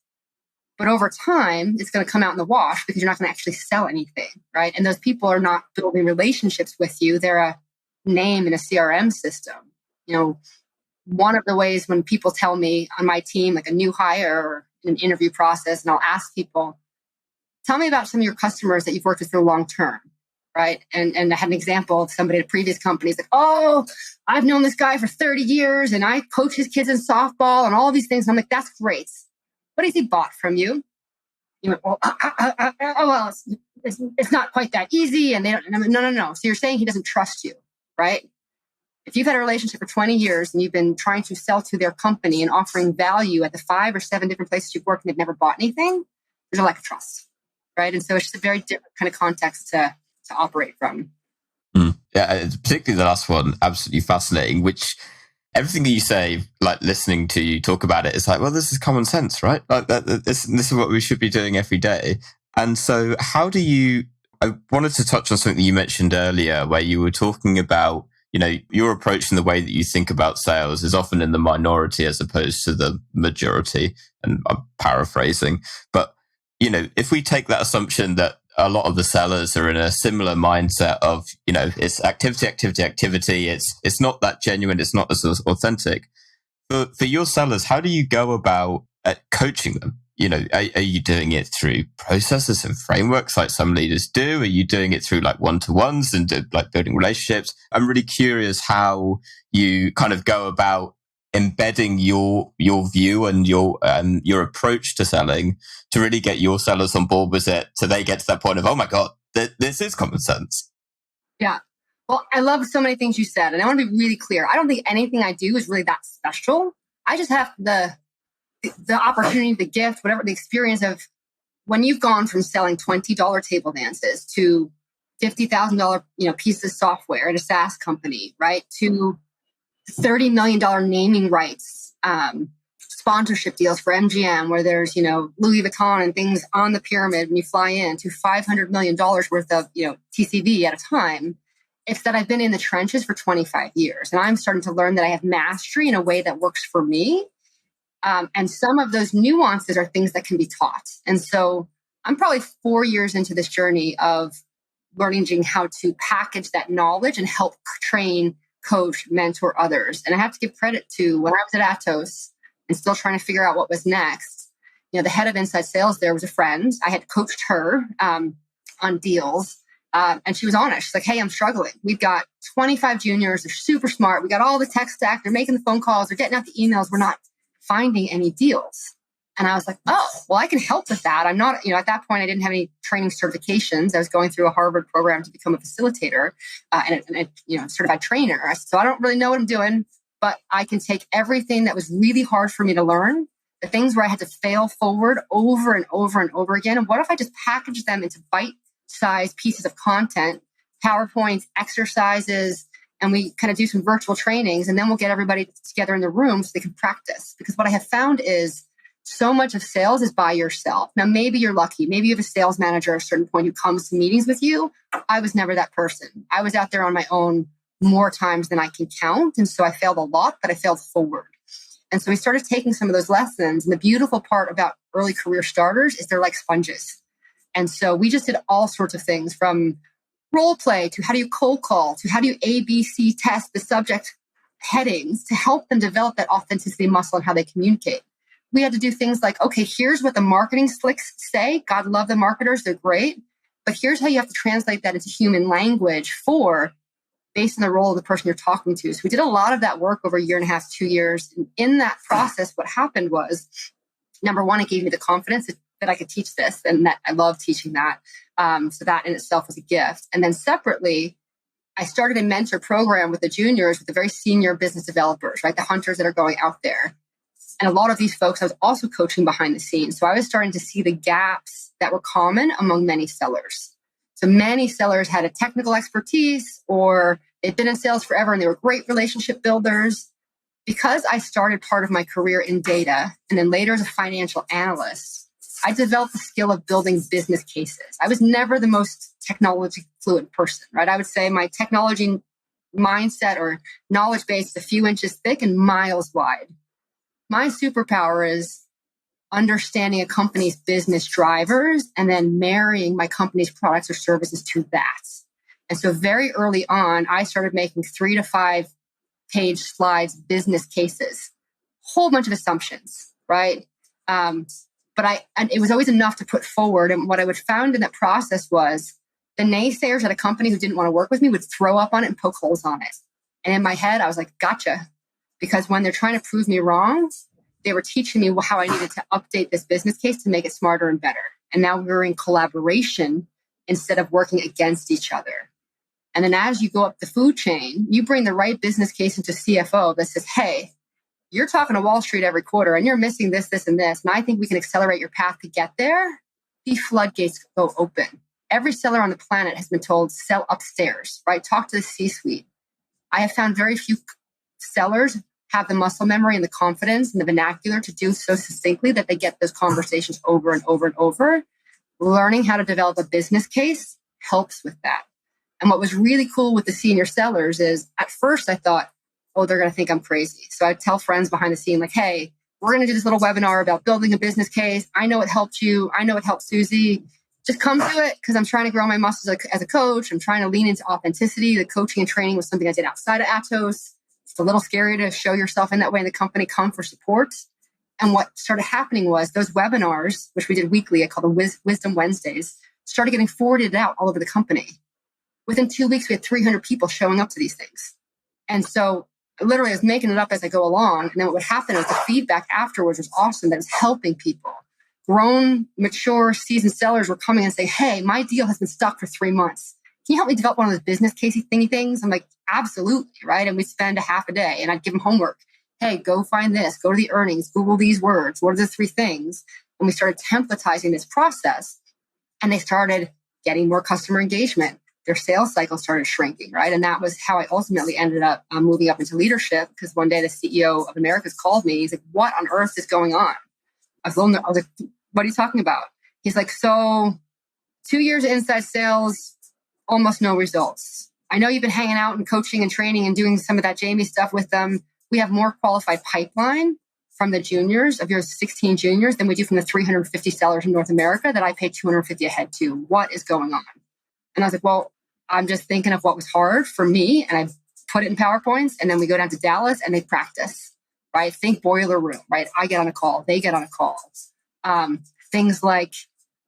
But over time, it's going to come out in the wash because you're not going to actually sell anything, right? And those people are not building relationships with you. They're a name in a CRM system. One of the ways when people tell me on my team, like a new hire or in an interview process, and I'll ask people, tell me about some of your customers that you've worked with for the long term, right? And I had an example of somebody at a previous company. He's like, oh, I've known this guy for 30 years and I coach his kids in softball and all these things. And I'm like, that's great. What has he bought from you? You went, well, it's not quite that easy. And I'm like, no. So you're saying he doesn't trust you, right? If you've had a relationship for 20 years and you've been trying to sell to their company and offering value at the 5 or 7 different places you've worked and they've never bought anything, there's a lack of trust, right? And so it's just a very different kind of context to operate from. Yeah, particularly the last one, absolutely fascinating, which everything that you say, like listening to you talk about it, is like, well, this is common sense, right? Like this is what we should be doing every day. And so I wanted to touch on something that you mentioned earlier where you were talking about, your approach and the way that you think about sales is often in the minority as opposed to the majority. And I'm paraphrasing, but, if we take that assumption that a lot of the sellers are in a similar mindset of, it's activity. It's not that genuine. It's not as authentic. For your sellers, how do you go about coaching them? Are you doing it through processes and frameworks like some leaders do? Are you doing it through like one-to-ones and like building relationships? I'm really curious how you kind of go about embedding your view and your approach to selling to really get your sellers on board with it so they get to that point of, oh my God, this is common sense. Yeah. Well, I love so many things you said. And I want to be really clear. I don't think anything I do is really that special. I just have the opportunity, the gift, whatever, the experience of when you've gone from selling $20 table dances to $50,000, pieces of software at a SaaS company, right? To $30 million naming rights, sponsorship deals for MGM where there's, Louis Vuitton and things on the pyramid when you fly in, to $500 million worth of, TCV at a time. It's that I've been in the trenches for 25 years and I'm starting to learn that I have mastery in a way that works for me. And some of those nuances are things that can be taught. And so I'm probably 4 years into this journey of learning how to package that knowledge and help train, coach, mentor others. And I have to give credit to when I was at Atos and still trying to figure out what was next. The head of inside sales there was a friend. I had coached her on deals. And she was honest. She's like, hey, I'm struggling. We've got 25 juniors. They're super smart. We got all the tech stack. They're making the phone calls. They're getting out the emails. We're not finding any deals. And I was like, oh, well, I can help with that. I'm not, at that point, I didn't have any training certifications. I was going through a Harvard program to become a facilitator and a certified trainer. So I don't really know what I'm doing, but I can take everything that was really hard for me to learn, the things where I had to fail forward over and over and over again. And what if I just package them into bite-sized pieces of content, PowerPoints, exercises, and we kind of do some virtual trainings, and then we'll get everybody together in the room so they can practice. Because what I have found is so much of sales is by yourself. Now, maybe you're lucky. Maybe you have a sales manager at a certain point who comes to meetings with you. I was never that person. I was out there on my own more times than I can count. And so I failed a lot, but I failed forward. And so we started taking some of those lessons. And the beautiful part about early career starters is they're like sponges. And so we just did all sorts of things from role play to how do you cold call to how do you ABC test the subject headings to help them develop that authenticity muscle and how they communicate. We had to do things like, okay, here's what the marketing slicks say. God love the marketers. They're great. But here's how you have to translate that into human language based on the role of the person you're talking to. So we did a lot of that work over a year and a half, 2 years. And in that process, what happened was, number one, it gave me the confidence that I could teach this and that I love teaching that. So that in itself was a gift. And then separately, I started a mentor program with the juniors, with the very senior business developers, right? The hunters that are going out there. And a lot of these folks I was also coaching behind the scenes. So I was starting to see the gaps that were common among many sellers. So many sellers had a technical expertise or they'd been in sales forever and they were great relationship builders. Because I started part of my career in data and then later as a financial analyst, I developed the skill of building business cases. I was never the most technology fluent person, right? I would say my technology mindset or knowledge base is a few inches thick and miles wide. My superpower is understanding a company's business drivers and then marrying my company's products or services to that. And so very early on, I started making 3 to 5 page slides, business cases, whole bunch of assumptions, right? And it was always enough to put forward. And what I would found in that process was the naysayers at a company who didn't want to work with me would throw up on it and poke holes on it. And in my head, I was like, gotcha. Because when they're trying to prove me wrong, they were teaching me how I needed to update this business case to make it smarter and better. And now we're in collaboration instead of working against each other. And then as you go up the food chain, you bring the right business case into CFO that says, hey, you're talking to Wall Street every quarter and you're missing this, this, and this. And I think we can accelerate your path to get there. The floodgates go open. Every seller on the planet has been told, sell upstairs, right? Talk to the C-suite. I have found very few sellers have the muscle memory and the confidence and the vernacular to do so succinctly that they get those conversations over and over and over. Learning how to develop a business case helps with that. And what was really cool with the senior sellers is at first I thought, oh, they're going to think I'm crazy. So I'd tell friends behind the scene, like, hey, we're going to do this little webinar about building a business case. I know it helped you. I know it helped Susie. Just come do it because I'm trying to grow my muscles as a coach. I'm trying to lean into authenticity. The coaching and training was something I did outside of Atos. It's a little scary to show yourself in that way in the company. Come for support. And what started happening was those webinars, which we did weekly, I call them Wisdom Wednesdays, started getting forwarded out all over the company. Within 2 weeks, we had 300 people showing up to these things. And so literally I was making it up as I go along. And then what would happen is the feedback afterwards was awesome. That was helping people. Grown, mature, seasoned sellers were coming and saying, hey, my deal has been stuck for 3 months. Can you help me develop one of those business casey thingy things? I'm like, absolutely, right? And we'd spend a half a day and I'd give them homework. Hey, go find this, go to the earnings, Google these words. What are the 3 things? And we started templatizing this process and they started getting more customer engagement. Their sales cycle started shrinking, right? And that was how I ultimately ended up moving up into leadership because one day the CEO of Americas called me. He's like, what on earth is going on? I was like, what are you talking about? He's like, so 2 years inside sales, almost no results. I know you've been hanging out and coaching and training and doing some of that Jaime stuff with them. We have more qualified pipeline from the juniors of your 16 juniors than we do from the 350 sellers in North America that I pay $250 a head to. What is going on? And I was like, well, I'm just thinking of what was hard for me. And I put it in PowerPoints and then we go down to Dallas and they practice, right? Think boiler room, right? I get on a call, they get on a call. Things like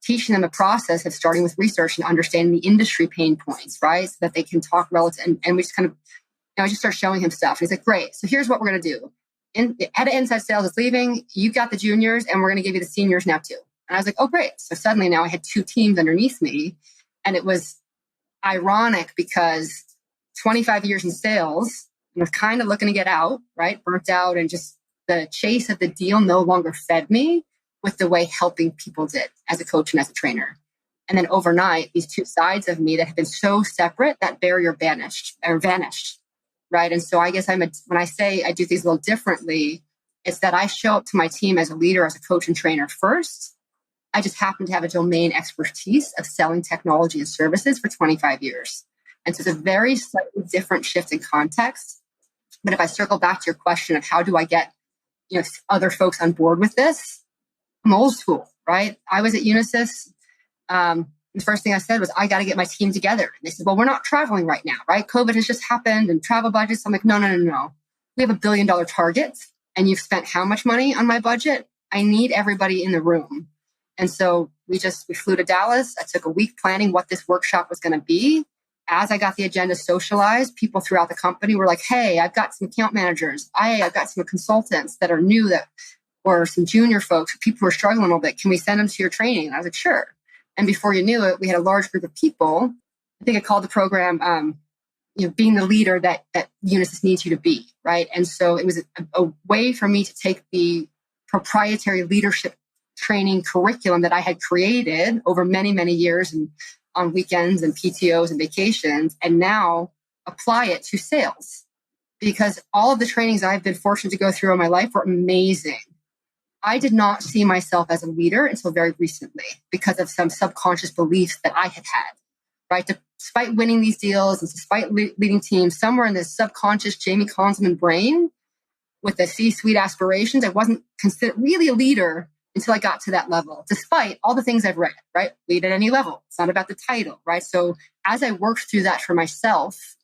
teaching them a process of starting with research and understanding the industry pain points, right? So that they can talk relative. And we just kind of, I just start showing him stuff. And he's like, great. So here's what we're going to do. Head of inside sales is leaving. You got the juniors and we're going to give you the seniors now too. And I was like, oh, great. So suddenly now I had 2 teams underneath me. And it was ironic because 25 years in sales, I was kind of looking to get out, right? Burnt out and just the chase of the deal no longer fed me with the way helping people did as a coach and as a trainer. And then overnight, these 2 sides of me that have been so separate, that barrier vanished, right? And so I guess when I say I do things a little differently, it's that I show up to my team as a leader, as a coach and trainer first. I just happen to have a domain expertise of selling technology and services for 25 years. And so it's a very slightly different shift in context. But if I circle back to your question of how do I get other folks on board with this, I'm old school, right? I was at Unisys. The first thing I said was, I got to get my team together. And they said, well, we're not traveling right now, right? COVID has just happened and travel budgets. I'm like, no. We have $1 billion target and you've spent how much money on my budget? I need everybody in the room. And so we flew to Dallas. I took a week planning what this workshop was going to be. As I got the agenda socialized, people throughout the company were like, hey, I've got some account managers. I've got some consultants that are new or some junior folks, people who are struggling a little bit. Can we send them to your training? And I was like, sure. And before you knew it, we had a large group of people. I think I called the program, being the leader that Unisys needs you to be, right? And so it was a way for me to take the proprietary leadership training curriculum that I had created over many, many years and on weekends and PTOs and vacations, and now apply it to sales. Because all of the trainings I've been fortunate to go through in my life were amazing. I did not see myself as a leader until very recently because of some subconscious beliefs that I had had, right? Despite winning these deals and despite leading teams, somewhere in this subconscious Jaime Konzelman brain with the C-suite aspirations, I wasn't considered really a leader until I got to that level, despite all the things I've read, right? Lead at any level. It's not about the title, right? So as I worked through that for myself,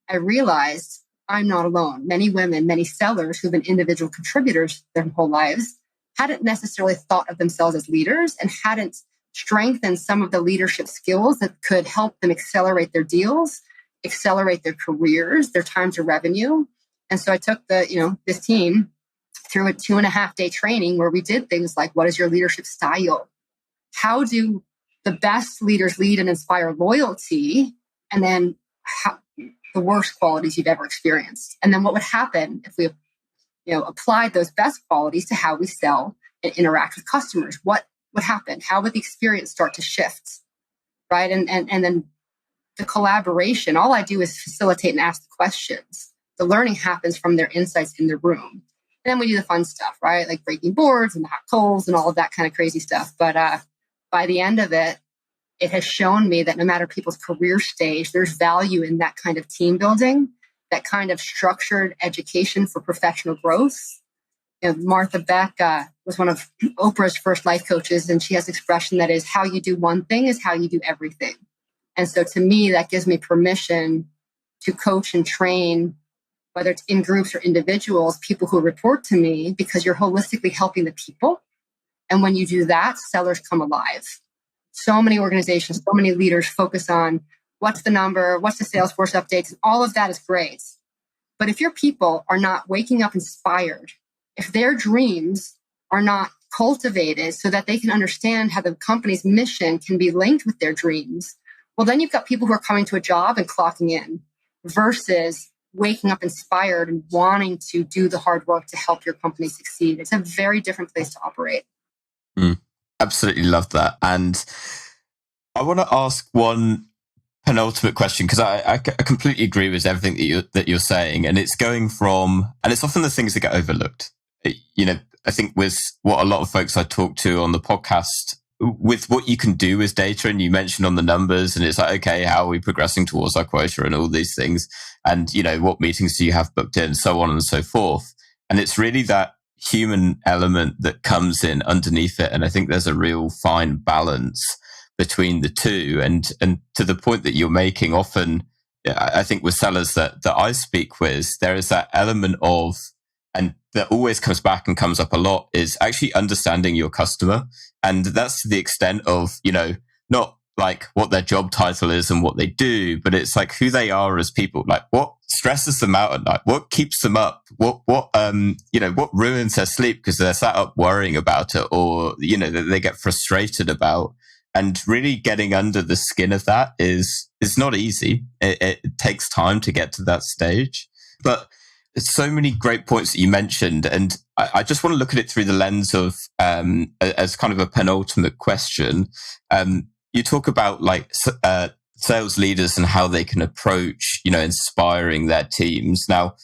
I realized I'm not alone. Many women, many sellers who've been individual contributors their whole lives hadn't necessarily thought of themselves as leaders and hadn't strengthened some of the leadership skills that could help them accelerate their deals, accelerate their careers, their time to revenue. And so I took this team through a 2.5-day training where we did things like, what is your leadership style? How do the best leaders lead and inspire loyalty? And then the worst qualities you've ever experienced. And then what would happen if we applied those best qualities to how we sell and interact with customers? What would happen? How would the experience start to shift? Right. And then the collaboration, all I do is facilitate and ask the questions. The learning happens from their insights in the room. And then we do the fun stuff, right? Like breaking boards and the hot coals and all of that kind of crazy stuff. But by the end of it, it has shown me that no matter people's career stage, there's value in that kind of team building, that kind of structured education for professional growth. Martha Beck was one of Oprah's first life coaches, and she has an expression that is, how you do one thing is how you do everything. And so to me, that gives me permission to coach and train, whether it's in groups or individuals, people who report to me, because you're holistically helping the people. And when you do that, sellers come alive. So many organizations, so many leaders focus on what's the number, what's the Salesforce updates, and all of that is great. But if your people are not waking up inspired, if their dreams are not cultivated so that they can understand how the company's mission can be linked with their dreams, well, then you've got people who are coming to a job and clocking in versus waking up inspired and wanting to do the hard work to help your company succeed. It's a very different place to operate. Absolutely love that. And I want to ask one penultimate question, because I completely agree with everything that you're saying. And it's going from, and it's often the things that get overlooked. I think with what a lot of folks I talk to on the podcast, with what you can do with data, and you mentioned on the numbers, and it's like, okay, how are we progressing towards our quota and all these things? And, what meetings do you have booked in, so on and so forth. And it's really that human element that comes in underneath it. And I think there's a real fine balance between the two. And to the point that you're making, often, I think with sellers that I speak with, there is that element of, and that always comes back and comes up a lot, is actually understanding your customer. And that's to the extent of, not like what their job title is and what they do, but it's like who they are as people, like what stresses them out at night, what keeps them up, what ruins their sleep because they're sat up worrying about it, or, that they get frustrated about. And really getting under the skin of that is not easy. It takes time to get to that stage. But there's so many great points that you mentioned. And I just want to look at it through the lens of, as kind of a penultimate question. You talk about sales leaders and how they can approach, inspiring their teams. Now,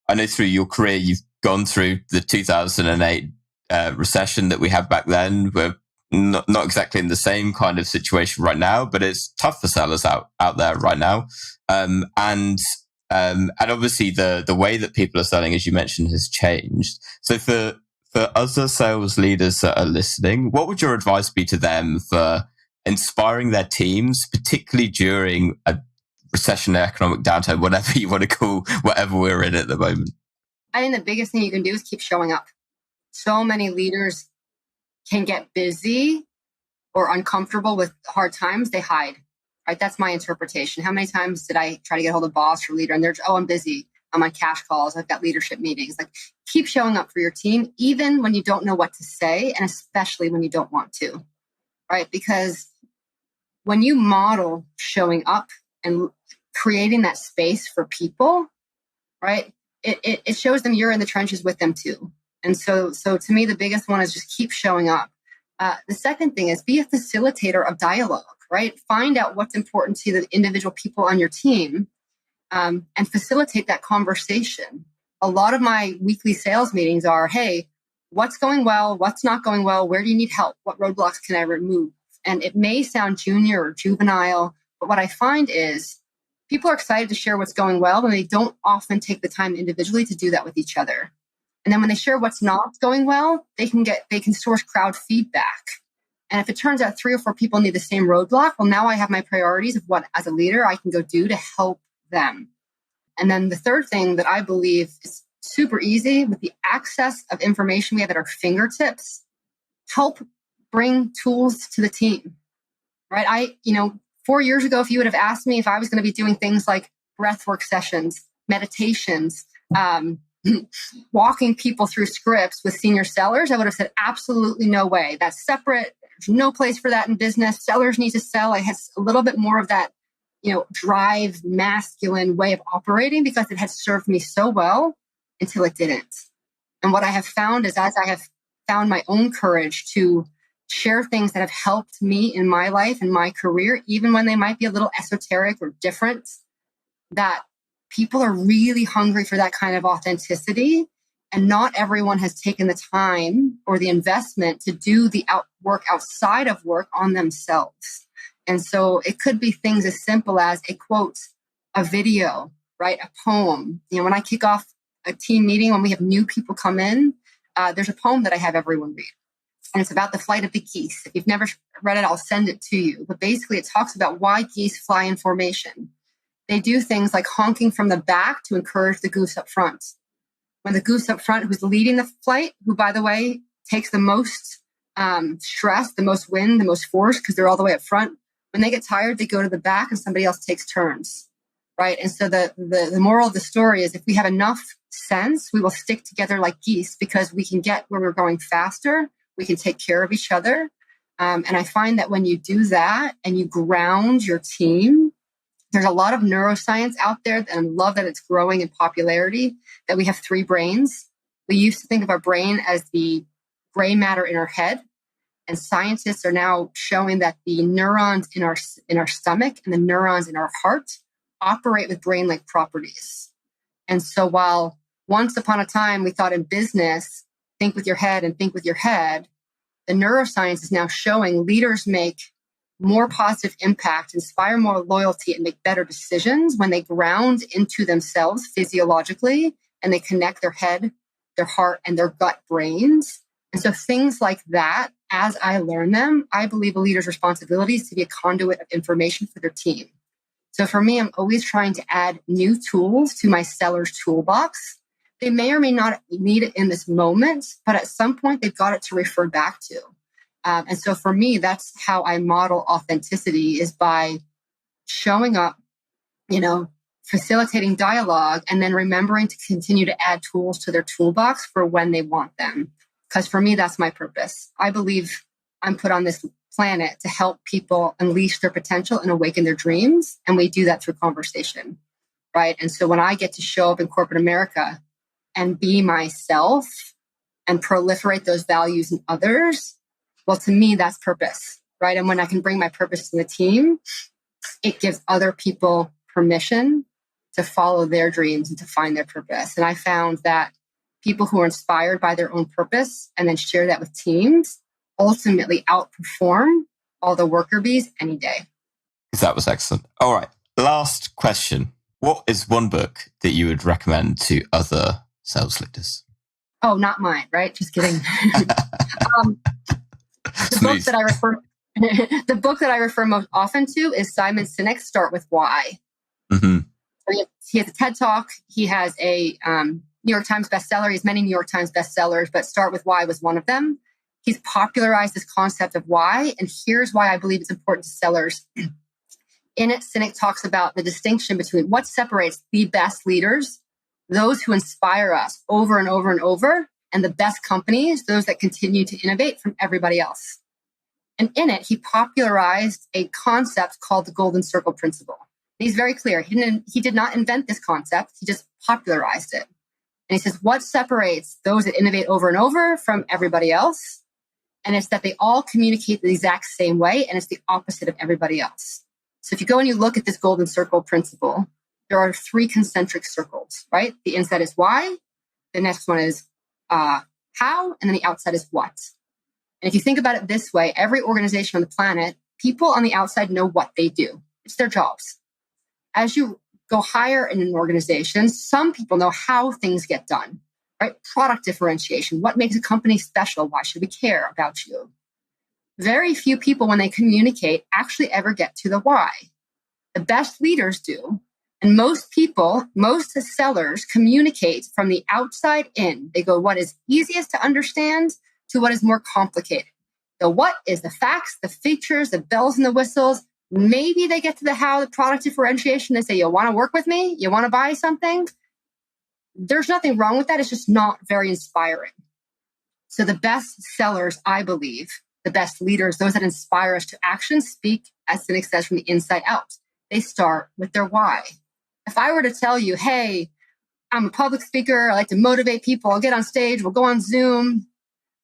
I know through your career, you've gone through the 2008 recession that we had back then. We're not exactly in the same kind of situation right now, but it's tough for sellers out there right now. And obviously the way that people are selling, as you mentioned, has changed. So for other sales leaders that are listening, what would your advice be to them for inspiring their teams, particularly during a recession, economic downturn, whatever you want to call whatever we're in at the moment? I think the biggest thing you can do is keep showing up. So many leaders can get busy or uncomfortable with hard times. They hide, right? That's my interpretation. How many times did I try to get hold of boss or leader and they're just, oh, I'm busy. I'm on cash calls. I've got leadership meetings. Like, keep showing up for your team, even when you don't know what to say, and especially when you don't want to, right? Because when you model showing up and creating that space for people, right, it shows them you're in the trenches with them too. And so to me, the biggest one is just keep showing up. The second thing is be a facilitator of dialogue, right? Find out what's important to the individual people on your team, and facilitate that conversation. A lot of my weekly sales meetings are, hey, what's going well? What's not going well? Where do you need help? What roadblocks can I remove? And it may sound junior or juvenile, but what I find is people are excited to share what's going well, and they don't often take the time individually to do that with each other. And then when they share what's not going well, they can source crowd feedback. And if it turns out 3 or 4 people need the same roadblock, well, now I have my priorities of what, as a leader, I can go do to help them. And then the third thing that I believe is super easy, with the access of information we have at our fingertips, help bring tools to the team, right? 4 years ago, if you would have asked me if I was going to be doing things like breathwork sessions, meditations, walking people through scripts with senior sellers, I would have said, absolutely no way. That's separate. There's no place for that in business. Sellers need to sell. It has a little bit more of that, drive, masculine way of operating, because it had served me so well until it didn't. And what I have found is, as I have found my own courage to share things that have helped me in my life and my career, even when they might be a little esoteric or different, that people are really hungry for that kind of authenticity. And not everyone has taken the time or the investment to do the work outside of work on themselves. And so it could be things as simple as a quote, a video, right? A poem. When I kick off a team meeting, when we have new people come in, there's a poem that I have everyone read. And it's about the flight of the geese. If you've never read it, I'll send it to you. But basically, it talks about why geese fly in formation. They do things like honking from the back to encourage the goose up front. When the goose up front, who's leading the flight, who, by the way, takes the most stress, the most wind, the most force, because they're all the way up front, when they get tired, they go to the back and somebody else takes turns, right? And so the moral of the story is, if we have enough sense, we will stick together like geese, because we can get where we're going faster. We can take care of each other. And I find that when you do that and you ground your team, there's a lot of neuroscience out there, and I love that it's growing in popularity, that we have 3 brains. We used to think of our brain as the gray matter in our head. And scientists are now showing that the neurons in our stomach and the neurons in our heart operate with brain-like properties. And so while once upon a time we thought in business, think with your head and think with your head, the neuroscience is now showing leaders make more positive impact, inspire more loyalty, and make better decisions when they ground into themselves physiologically and they connect their head, their heart, and their gut brains. And so things like that, as I learn them, I believe a leader's responsibility is to be a conduit of information for their team. So for me, I'm always trying to add new tools to my seller's toolbox. They may or may not need it in this moment, but at some point they've got it to refer back to. And so for me, that's how I model authenticity, is by showing up, facilitating dialogue, and then remembering to continue to add tools to their toolbox for when they want them. Because for me, that's my purpose. I believe I'm put on this planet to help people unleash their potential and awaken their dreams. And we do that through conversation, right? And so when I get to show up in corporate America and be myself and proliferate those values in others, well, to me, that's purpose, right? And when I can bring my purpose to the team, it gives other people permission to follow their dreams and to find their purpose. And I found that people who are inspired by their own purpose and then share that with teams ultimately outperform all the worker bees any day. That was excellent. All right. Last question. What is one book that you would recommend to other sales leaders? Oh, not mine, right? Just kidding. The book that I refer The book that I refer most often to is Simon Sinek's Start with Why. Mm-hmm. So he has a TED Talk. He has a New York Times bestseller. He has many New York Times bestsellers, but Start with Why was one of them. He's popularized this concept of why, and here's why I believe it's important to sellers. In it, Sinek talks about the distinction between what separates the best leaders, those who inspire us over and over and over, and the best companies, those that continue to innovate, from everybody else. And in it, he popularized a concept called the Golden Circle Principle. And he's very clear. He did not invent this concept. He just popularized it. And he says, what separates those that innovate over and over from everybody else? And it's that they all communicate the exact same way, and it's the opposite of everybody else. So if you go and you look at this Golden Circle Principle, there are 3 concentric circles, right? The inside is why, the next one is how, and then the outside is what. And if you think about it this way, every organization on the planet, people on the outside know what they do. It's their jobs. As you go higher in an organization, some people know how things get done, right? Product differentiation. What makes a company special? Why should we care about you? Very few people, when they communicate, actually ever get to the why. The best leaders do. And most people, most sellers communicate from the outside in. They go, what is easiest to understand to what is more complicated. The what is the facts, the features, the bells and the whistles. Maybe they get to the how, the product differentiation. They say, you want to work with me? You want to buy something? There's nothing wrong with that. It's just not very inspiring. So the best sellers, I believe, the best leaders, those that inspire us to action, speak, as Sinek says, from the inside out. They start with their why. If I were to tell you, hey, I'm a public speaker, I like to motivate people, I'll get on stage, we'll go on Zoom,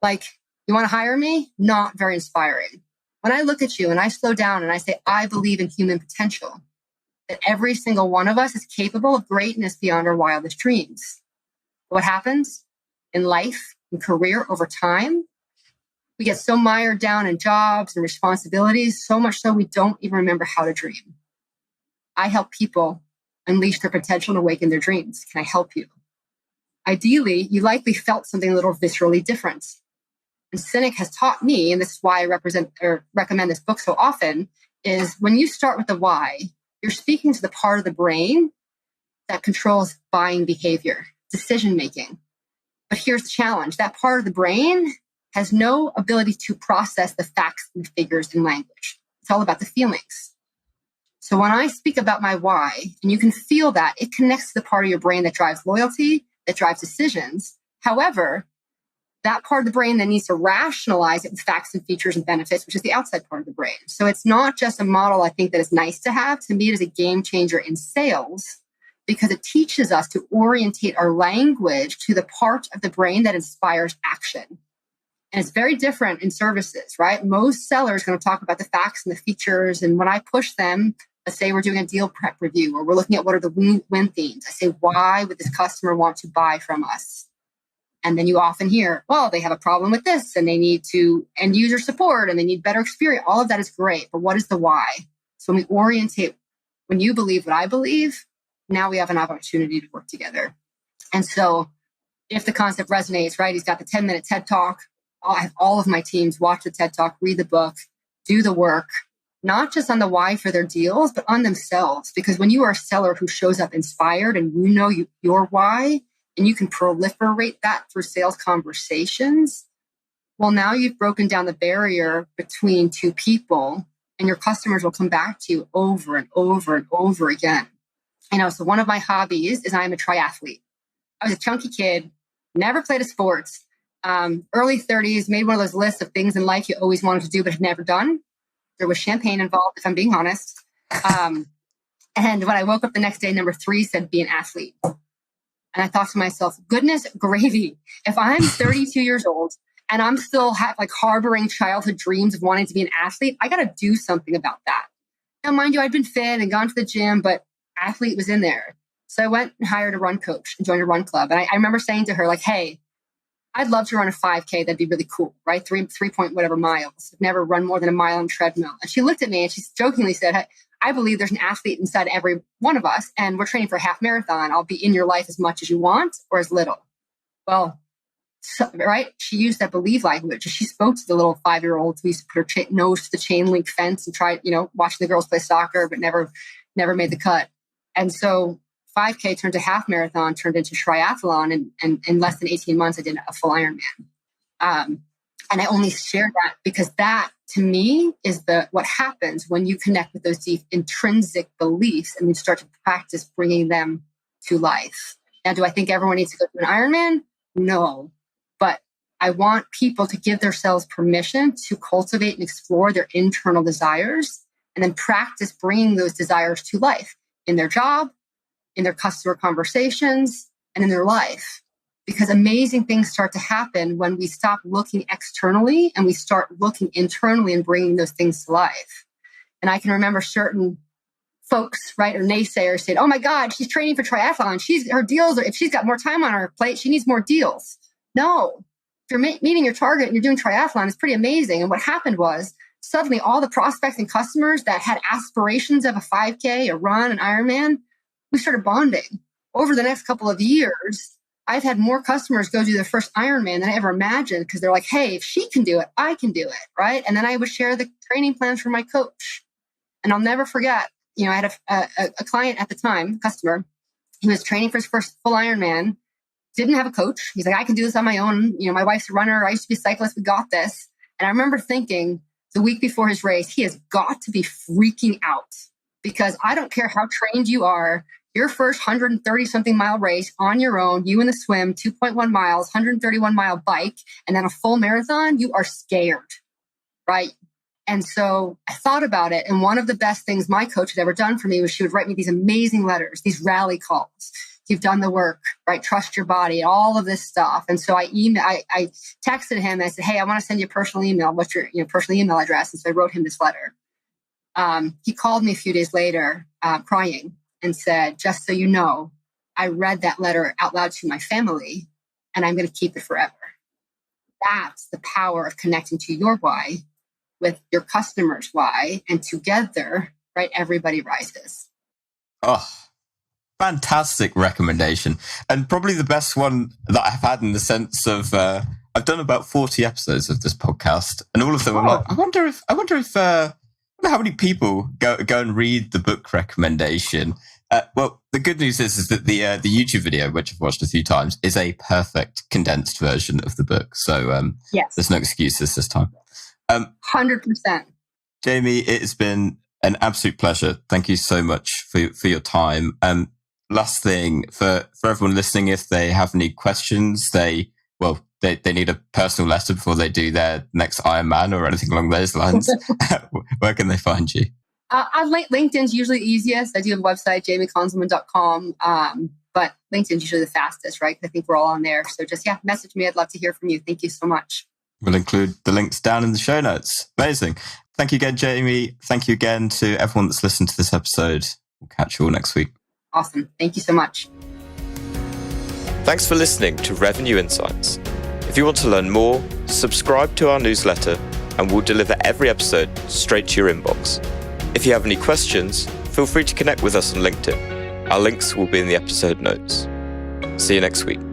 like, you want to hire me? Not very inspiring. When I look at you and I slow down and I say, I believe in human potential, that every single one of us is capable of greatness beyond our wildest dreams. What happens in life, in career, over time? We get so mired down in jobs and responsibilities, so much so we don't even remember how to dream. I help people unleash their potential and awaken their dreams. Can I help you? Ideally, you likely felt something a little viscerally different. And Sinek has taught me, and this is why I recommend this book so often, is when you start with the why, you're speaking to the part of the brain that controls buying behavior, decision-making. But here's the challenge. That part of the brain has no ability to process the facts and figures in language. It's all about the feelings. So when I speak about my why, and you can feel that, it connects to the part of your brain that drives loyalty, that drives decisions. However, that part of the brain that needs to rationalize it with facts and features and benefits, which is the outside part of the brain. So it's not just a model I think that is nice to have. To me, it is a game changer in sales because it teaches us to orientate our language to the part of the brain that inspires action. And it's very different in services, right? Most sellers are going to talk about the facts and the features. And when I push them, let's say we're doing a deal prep review or we're looking at what are the win themes. I say, why would this customer want to buy from us? And then you often hear, well, they have a problem with this and they need to end user support and they need better experience. All of that is great. But what is the why? So when we orientate, when you believe what I believe, now we have an opportunity to work together. And so if the concept resonates, right, he's got the 10-minute TED Talk. I have all of my teams watch the TED Talk, read the book, do the work, not just on the why for their deals, but on themselves. Because when you are a seller who shows up inspired and you know your why, and you can proliferate that through sales conversations, well, now you've broken down the barrier between two people and your customers will come back to you over and over and over again. So one of my hobbies is I'm a triathlete. I was a chunky kid, never played a sport, early 30s, made one of those lists of things in life you always wanted to do but had never done. There was champagne involved, if I'm being honest. And when I woke up the next day, number 3 said, be an athlete. And I thought to myself, goodness gravy. If I'm 32 years old and I'm still harboring childhood dreams of wanting to be an athlete, I got to do something about that. Now, mind you, I'd been fit and gone to the gym, but athlete was in there. So I went and hired a run coach and joined a run club. And I remember saying to her, hey, I'd love to run a 5K. That'd be really cool, right? 3 point whatever miles. I've never run more than a mile on a treadmill. And she looked at me and she jokingly said, hey, I believe there's an athlete inside every one of us, and we're training for a half marathon. I'll be in your life as much as you want or as little. Well, So, right? She used that believe language. She spoke to the little 5-year-old who used to put her nose to the chain link fence and try, watching the girls play soccer, but never made the cut. And so 5K turned to half marathon, turned into triathlon. And in less than 18 months, I did a full Ironman. And I only share that because that, to me, is what happens when you connect with those deep intrinsic beliefs and you start to practice bringing them to life. Now, do I think everyone needs to go to an Ironman? No. But I want people to give themselves permission to cultivate and explore their internal desires and then practice bringing those desires to life in their job, in their customer conversations, and in their life. Because amazing things start to happen when we stop looking externally and we start looking internally and bringing those things to life. And I can remember certain folks, right, or naysayers said, "Oh my God, she's training for triathlon. Her deals are, if she's got more time on her plate, she needs more deals." No, if you're meeting your target and you're doing triathlon, it's pretty amazing. And what happened was suddenly all the prospects and customers that had aspirations of a 5K, a run, an Ironman, we started bonding. Over the next couple of years, I've had more customers go do their first Ironman than I ever imagined because they're like, "Hey, if she can do it, I can do it," right? And then I would share the training plans for my coach. And I'll never forget, I had a client at the time, customer, he was training for his first full Ironman, didn't have a coach. He's like, "I can do this on my own. My wife's a runner. I used to be a cyclist. We got this." And I remember thinking the week before his race, he has got to be freaking out because I don't care how trained you are. Your first 130 something mile race on your own, you in the swim, 2.1 miles, 131 mile bike, and then a full marathon, you are scared, right? And so I thought about it. And one of the best things my coach had ever done for me was she would write me these amazing letters, these rally calls. "You've done the work, right? Trust your body," all of this stuff. And so I texted him and I said, "Hey, I want to send you a personal email. What's your personal email address?" And so I wrote him this letter. He called me a few days later, crying, and said, "Just so you know, I read that letter out loud to my family and I'm going to keep it forever." That's the power of connecting to your why with your customer's why, and together, right, everybody rises. Oh, fantastic recommendation. And probably the best one that I've had in the sense of, I've done about 40 episodes of this podcast and all of them I'm like, I wonder if how many people go and read the book recommendation. Well, the good news is that the YouTube video, which I've watched a few times, is a perfect condensed version of the book. So yes, there's no excuses this time. 100%. Jaime, it has been an absolute pleasure. Thank you so much for your time. Last thing for everyone listening, if they have any questions, they need a personal letter before they do their next Ironman or anything along those lines. Where can they find you? LinkedIn's usually easiest. I do have a website, jaimekonzelman.com. But LinkedIn's usually the fastest, right? I think we're all on there. So just, message me. I'd love to hear from you. Thank you so much. We'll include the links down in the show notes. Amazing. Thank you again, Jaime. Thank you again to everyone that's listened to this episode. We'll catch you all next week. Awesome. Thank you so much. Thanks for listening to Revenue Insights. If you want to learn more, subscribe to our newsletter and we'll deliver every episode straight to your inbox. If you have any questions, feel free to connect with us on LinkedIn. Our links will be in the episode notes. See you next week.